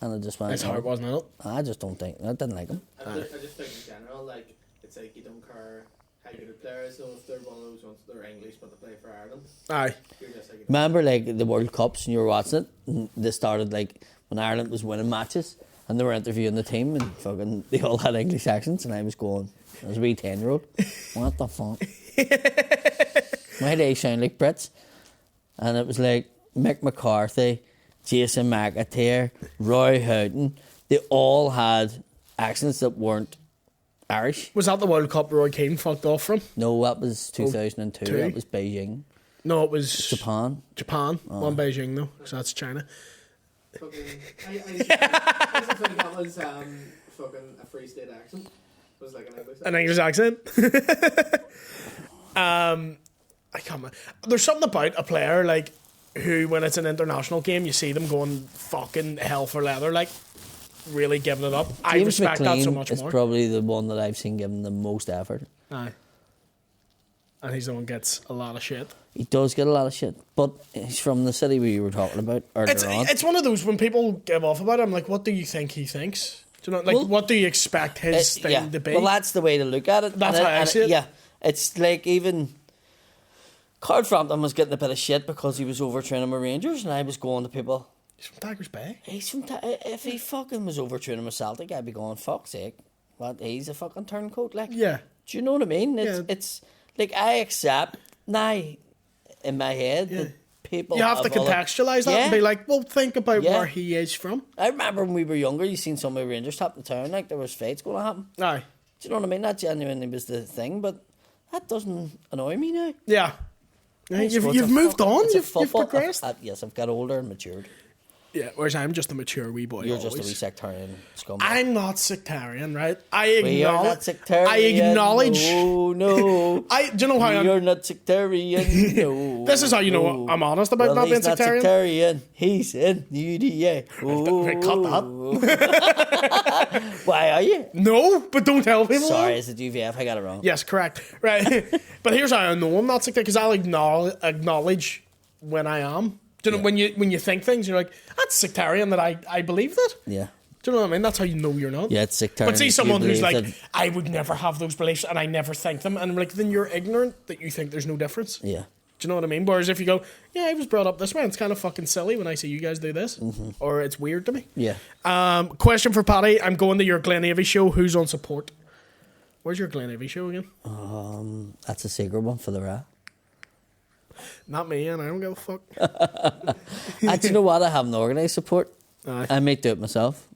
And I just went... His heart wasn't in it. I just don't think... I didn't like him. I just think in general, like, it's like you don't care how good a player is, so if they're one of those ones, they're English but they play for Ireland, Aye. you're just like... Remember, like, the World Cups and you were watching it? And they started, like, when Ireland was winning matches and they were interviewing the team and fucking they all had English accents and I was going, I was a wee 10-year-old. What the fuck? Why do they sound like Brits? And it was like Mick McCarthy, Jason McAteer, Roy Houghton. They all had accents that weren't Irish. Was that the World Cup Roy Keane fucked off from? No, that was 2002. two? That was Beijing. No, it was Japan. Japan. One Beijing though, so that's China. Fucking... I just think that was fucking a Free State accent. It was like an English accent. An English accent. I can't. There's something about a player like who, when it's an international game, you see them going fucking hell for leather, like really giving it up. I James respect that so McLean much is more. probably the one that I've seen giving the most effort. Aye. And he's the one who gets a lot of shit. He does get a lot of shit, but he's from the city we were talking about earlier on. It's one of those when people give off about it, I'm like, what do you think he thinks? Do you know, like, Well, what do you expect his thing to be? Well, that's the way to look at it. That's how I see it. Yeah, it's like even Card Frampton was getting a bit of shit because he was overtraining with Rangers, and I was going to people, He's from Tigers Bay. he's from if he fucking was overtraining with Celtic, I'd be going, fuck's sake, what? He's a fucking turncoat, like. Yeah. Do you know what I mean? Yeah. It's like I accept now in my head that people You have to of other- contextualise that and Yeah. be like, well, think about Yeah. where he is from. I remember when we were younger, you seen some of the Rangers top the town, like there was fights going to happen. Aye. Do you know what I mean? That genuinely was the thing, but that doesn't annoy me now. Yeah. It's You've a moved fuck- on. it's a You've football- progressed. yes, I've got older and matured. Yeah, whereas I'm just a mature wee boy. You're just a always. wee sectarian scumbag. I'm not sectarian, right? I We are acknowledge. not sectarian. I acknowledge. No, no. Do you know how I'm? You're not sectarian. No. This is how you know no. I'm honest about not being he's not sectarian. sectarian. He's in UDA. Cut that. Why are you? No, but don't tell people. Sorry, that. is it UVF? I got it wrong. Yes, correct. Right. But here's how I know I'm not sectarian, because I'll acknowledge when I am. Do you know when you think things, you're like, that's sectarian that I believe that. Yeah. Do you know what I mean? That's how you know you're not. Yeah, it's sectarian. But see if you someone who's believe like, that- I would never have those beliefs and I never think them, and I'm like, then you're ignorant that you think there's no difference. Yeah. Do you know what I mean? Whereas if you go, yeah, I was brought up this way, it's kind of fucking silly when I see you guys do this, or it's weird to me. Yeah. Question for Paddy. I'm going to your Glenavy show. Who's on support? Where's your Glenavy show again? That's a secret one for the Ra. Not me, and I don't give a fuck. Do you know what? I haven't organised support. Aye. I might do it myself.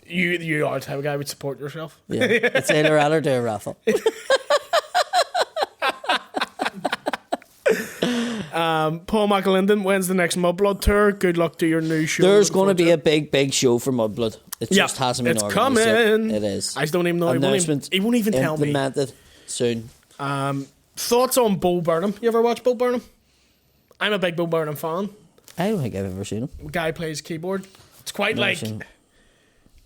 You are the type of guy who would support yourself. Yeah. It's either that or do a raffle. Paul McAlinden, when's the next Mudblood tour? Good luck to your new show. There's Looking going to forward be a big show for Mudblood. It Yeah, just hasn't been it's organised yet. coming. It is. I don't even know. He won't even tell me. Implemented soon. Thoughts on Bo Burnham? You ever watch Bo Burnham? I'm a big Bo Burnham fan. I don't think I've ever seen him. Guy plays keyboard. It's quite Never seen him.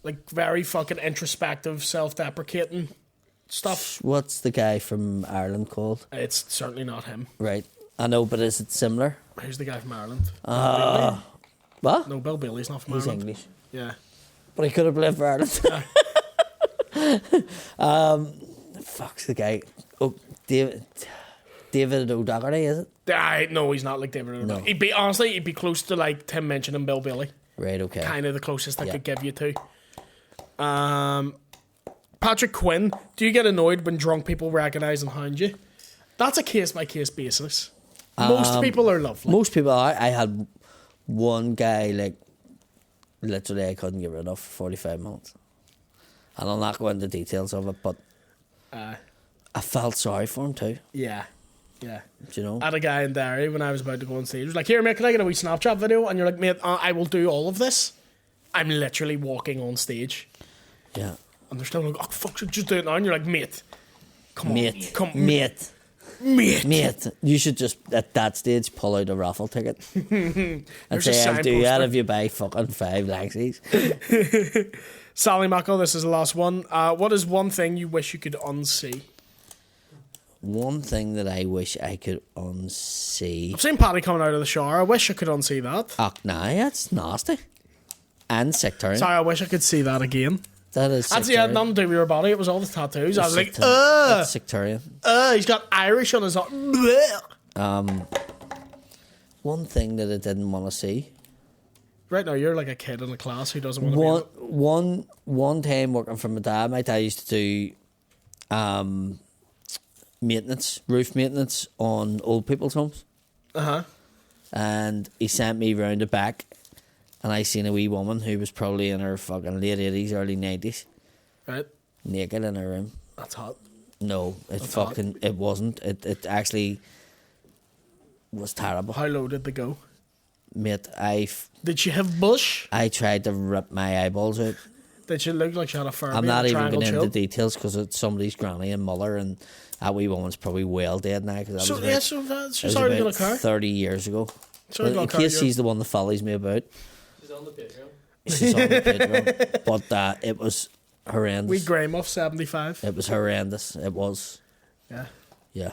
like very fucking introspective, self-deprecating stuff. What's the guy from Ireland called? It's certainly not him. Right. I know, but is it similar? Who's the guy from Ireland? What? No, Bill Bailey's not from He's Ireland. English. Yeah. But he could have lived for Ireland. Fuck's the guy. Oh, David O'Doherty, is it? No, he's not like David O'Donoghue. No. He'd be close to like Tim Minchin and Bill Bailey. Right, okay. Kind of the closest I Yeah. could give you to. Patrick Quinn, do you get annoyed when drunk people recognise and hound you? That's a case by case basis. Most people are lovely. Most people are. I had one guy, like, literally I couldn't get rid of for 45 minutes. And I'll not go into details of it, but I felt sorry for him too. Yeah. Yeah. Do you know? I had a guy in Derry when I was about to go on stage. He was like, here, mate, can I get a wee Snapchat video? And you're like, mate, I will do all of this. I'm literally walking on stage. Yeah. And they're still like, oh, fuck, just do it now. And you're like, mate, come on. Mate. Come, Mate. Mate. You should just, at that stage, pull out a raffle ticket. And There's a say, I'll do signposter. that if you buy fucking 5 Laxies. Sally Muckle, this is the last one. What is one thing you wish you could unsee? One thing that I wish I could unsee. I've seen Paddy coming out of the shower. I wish I could unsee that. Oh, nah, that's nasty. And sectarian. Sorry, I wish I could see that again. That is That's sectarian. yeah, nothing to do with your body. It was all the tattoos. I was like, That's sectarian. he's got Irish on his arm. One thing that I didn't want to see. Right now, you're like a kid in a class who doesn't want to be. One time working for my dad used to do roof maintenance on old people's homes. And he sent me round the back, and I seen a wee woman who was probably in her fucking late 80s, early 90s, Right. naked in her room. That's hot. No, it wasn't. It actually was terrible. How low did they go? Mate, Did she have bush? I tried to rip my eyeballs out. Did she look like she had a Furby? I'm not and a even triangle going into chill? details because it's somebody's granny and mother, and that wee woman's probably well dead now. Cause that So, was yeah, about, so that she's was already about going to car. 30 years ago. Sorry, Well, in got a case car, she's the one that follows me about, She's on the Patreon. she's on the Patreon. But it was horrendous. We Graham off 75. It was horrendous. It was. Yeah. Yeah.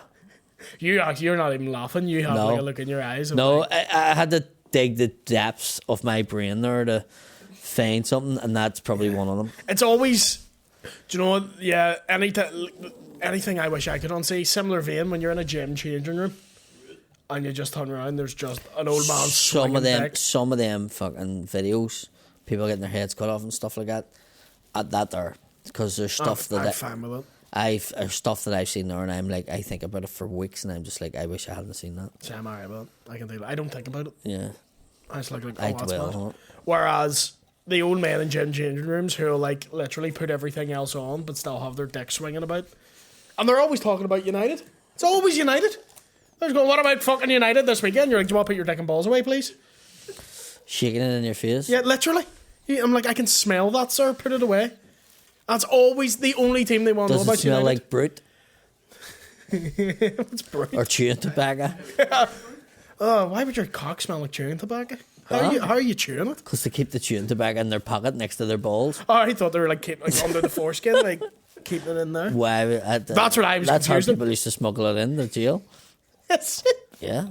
You're not even laughing. You have No. like a look in your eyes. Of No, like, I had to dig the depths of my brain there to find something, and that's probably one of them. it's always. Do you know what? Yeah, anything I wish I could unsee. Similar vein when you're in a gym changing room and you just turn around, there's just an old man Some of swinging dick. some of them fucking videos, people getting their heads cut off and stuff like that. At that there, because there's stuff I'm that fine with it. there's stuff that I've seen there, and I'm like, I think about it for weeks, and I'm just like, I wish I hadn't seen that. See, I'm alright with it. I can think. I don't think about it. Yeah, I just look like, oh, I that's dwell bad. on it. Whereas the old men in gym changing rooms who will like literally put everything else on but still have their dick swinging about, and they're always talking about United. It's always United. They're going, what about fucking United this weekend? You're like, do you want to put your dick and balls away, please? Shaking it in your face. Yeah, literally. I'm like, I can smell that, sir. Put it away. That's always the only team they want to know Does about it smell United. like brute It's brilliant. or chewing tobacco? Oh, why would your cock smell like chewing tobacco? How are you chewing it? Because they keep the chewing tobacco in their pocket next to their balls. Oh, I thought they were like keeping like under the foreskin, like keeping it in there. Why? That's what I was That's how confused. people used to smuggle it in the jail. Yes. Yeah.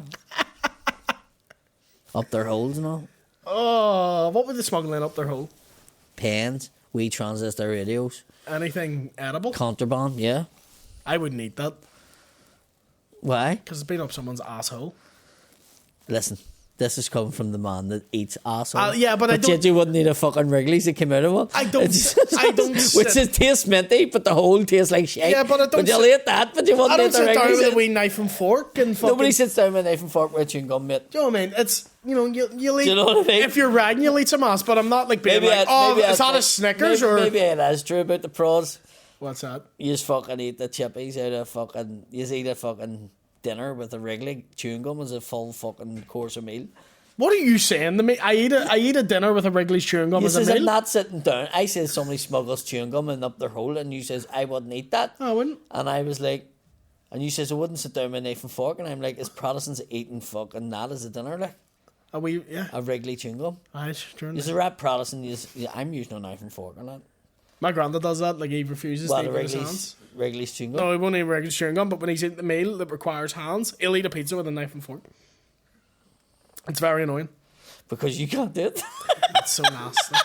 Up their holes and all. Oh, what would they smuggle in up their hole? Pens, wee transistor radios, Anything edible? contraband. Yeah. I wouldn't eat that Why? because it's been up someone's asshole. Listen, this is coming from the man that eats asshole. Yeah, but I yet don't- you wouldn't eat a fucking Wrigley's that came out of one. I don't Which sit- is tastes minty, but the whole tastes like shit. Yeah, but I don't you'll sit- eat that, but you wouldn't I don't eat the sit down Wrigley's. with a wee knife and fork and fucking. Nobody sits down with a knife and fork with a chewing gum, mate. Do you know what I mean? It's you'll eat. you know what I mean? If you're ragging, you'll eat some ass. But I'm not like being like, is that a Snickers or Maybe it is true about the Prods. what's that? You just fucking eat the chippies out of fucking. You just eat a fucking dinner with a Wrigley chewing gum as a full fucking course of meal. What are you saying to me? I eat a dinner with a Wrigley's chewing gum You as a says I'm meal. not sitting down. I says somebody smuggles chewing gum in up their hole, and you says I wouldn't eat that. I wouldn't. And I was like, and you says I wouldn't sit down with a knife and fork, and I'm like, is Protestants eating fucking that as a dinner, like Are we? Yeah. a Wrigley chewing gum? During Is a rap Protestant? I'm using a knife and fork on that. my granddad does that. Like he refuses What, to a eat with his hands. Wrigley's chewing gum? No, he won't eat Wrigley's chewing gum. But when he's eating the meal that requires hands, he'll eat a pizza with a knife and fork. It's very annoying. Because you can't do it. That's so nasty.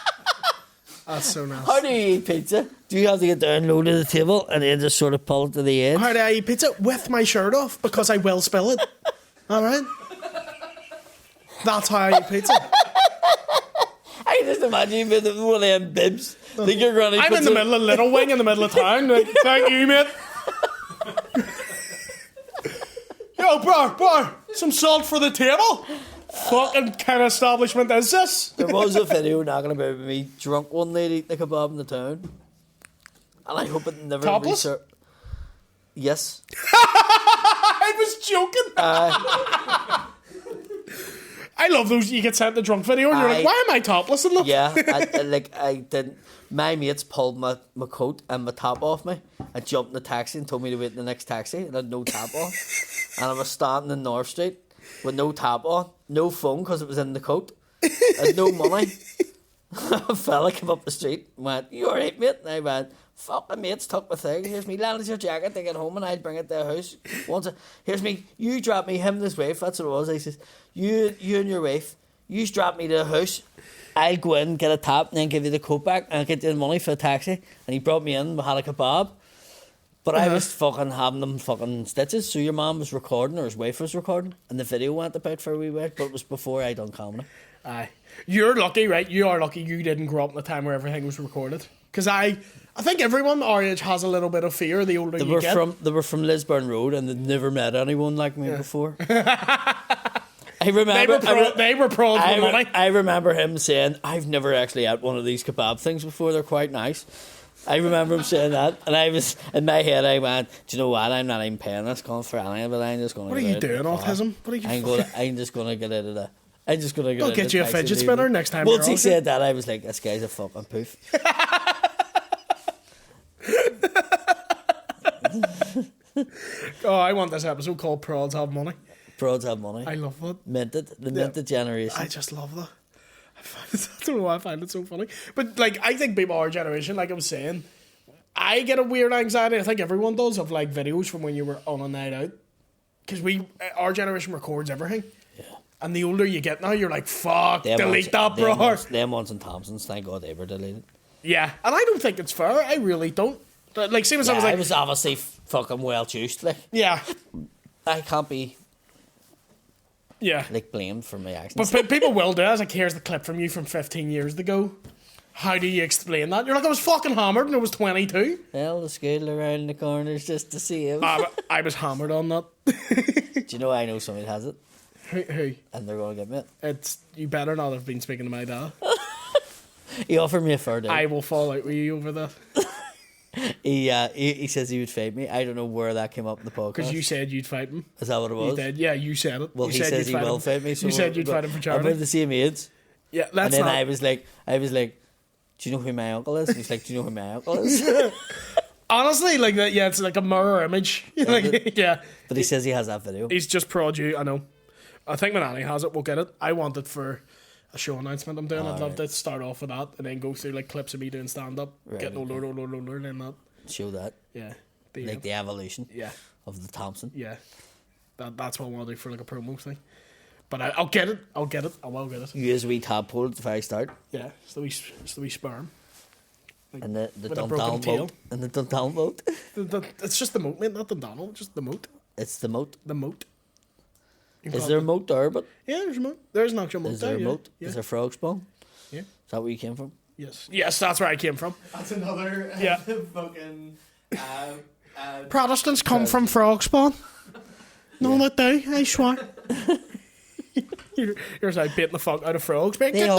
That's so nasty. How do you eat pizza? Do you have to get down low to the table and then just sort of pull it to the edge? How do I eat pizza? With my shirt off, because I will spill it. Alright? That's how I eat pizza. I just imagine you with one of them bibs. Like you're running. I'm in the middle of Little Wing in the middle of town. Like, thank you, mate. Yo, bro, some salt for the table? Fucking kind of establishment is this? There was a video knocking about me drunk one night eating a kebab in the town. And I hope it never Topless? Yes. I was joking. I love those. You get sent the drunk video, and you're like, "Why am I topless in them?" Yeah, I didn't. My mates pulled my coat and my top off me. I jumped in the taxi and told me to wait in the next taxi. And I had no top on, and I was standing in North Street with no top on, no phone because it was in the coat. I had no money. A fella came up the street and went, "You alright, mate?" And I went, "Fuck, my mate's took my thing. Here's me, lend us your jacket to get home and I'll bring it to the house. Here's me, you drop me, him and his wife," that's what it was. I says, you and your wife, you drop me to the house. I'll go in, get a tap, and then give you the coat back, and I'll get you the money for the taxi. And he brought me in, we had a kebab. But I was fucking having them fucking stitches, so your mum was recording, or his wife was recording, and the video went about for a wee bit, but it was before I done comedy. Aye. You're lucky, right? You are lucky you didn't grow up in the time where everything was recorded. Because I think everyone our age has a little bit of fear the older you get. They were from Lisburn Road, and they'd never met anyone like me before. I remember they were pros with money. I remember him saying, "I've never actually had one of these kebab things before. They're quite nice." I remember him saying that, and I was in my head. I went, "Do you know what? I'm not even paying this going for anything, but I'm just going." What are you doing, autism? What are you? I'm just going to get out of the. I'm just going to go get you a fidget spinner next time. Once he said that, I was like, "This guy's a fucking poof." Oh, I want this episode called "Prods Have Money." Prods have money. I love that. Minted. The minted generation. I just love that. I don't know why I find it so funny. But, like, I think people our generation, like I was saying, I get a weird anxiety. I think everyone does, of, like, videos from when you were on a night out. Because our generation records everything. Yeah. And the older you get now, you're like, fuck, delete that, bro. Them ones and Thompsons, thank God they were deleted. Yeah. And I don't think it's fair. I really don't. Like, same as I was obviously fucking well juiced, like. Yeah. I can't be... Yeah. Like, blamed for my actions. But people will do it. I was like, here's the clip from you from 15 years ago. How do you explain that? You're like, I was fucking hammered and I was 22. Well, the school around the corners just to see him. I was hammered on that. Do you know I know somebody has it? Who? And they're going to get me it. You better not have been speaking to my dad. He offered me a fair deal. I will fall out with you over that. He says he would fight me. I don't know where that came up in the podcast. Because you said you'd fight him. Is that what it was? You did. Yeah, you said it. Well, he says he will fight me. So you said you'd fight him for charity. I'm the same age. Yeah, that's. And then I was like, do you know who my uncle is? He's like, do you know who my uncle is? Honestly, like that. Yeah, it's like a mirror image. Like, yeah. But he says he has that video. He's just prod you. I know. I think when Annie has it, we'll get it. I want it for a show announcement I'm doing. I'd love to start off with that and then go through like clips of me doing stand up, getting older, and then that. Show that. Yeah. Like the evolution. Yeah. Of the Thompson. Yeah. That's what I want to do for like a promo thing. But I'll get it. I will get it. You use a wee tadpole at the very start. Yeah. It's the wee sperm. Like, and the Dundalm boat. And the Dundalm boat. It's just the moat, mate, not the Dundalm. Just the moat. It's the moat. The moat. Is there a moat there? But yeah, there's a moat. There's an actual moat. Is there a moat? Yeah. Is there frog spawn? Yeah. Is that where you came from? Yes. Yes, that's where I came from. That's another fucking... Protestants come from frog spawn. No, not they. I swear. You're like baiting the fuck out of frogs. But they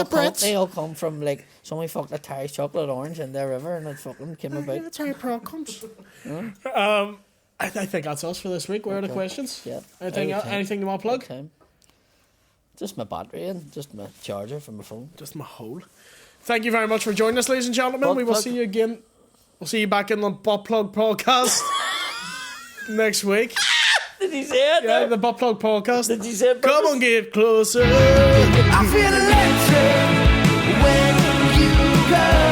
all come from like somebody fucked a Thai chocolate orange in their river and it fucking came about. That's how prog comes. I think that's us for this week. Where are the questions? Yeah. Anything you want to plug? Just my battery and just my charger for my phone. Just my hole. Thank you very much for joining us, ladies and gentlemen. We will see you again. We'll see you back in the Butt Plug podcast next week. Did he say it? Yeah, the Butt Plug podcast. Did he say it? Come on, get closer. I feel electric when you go.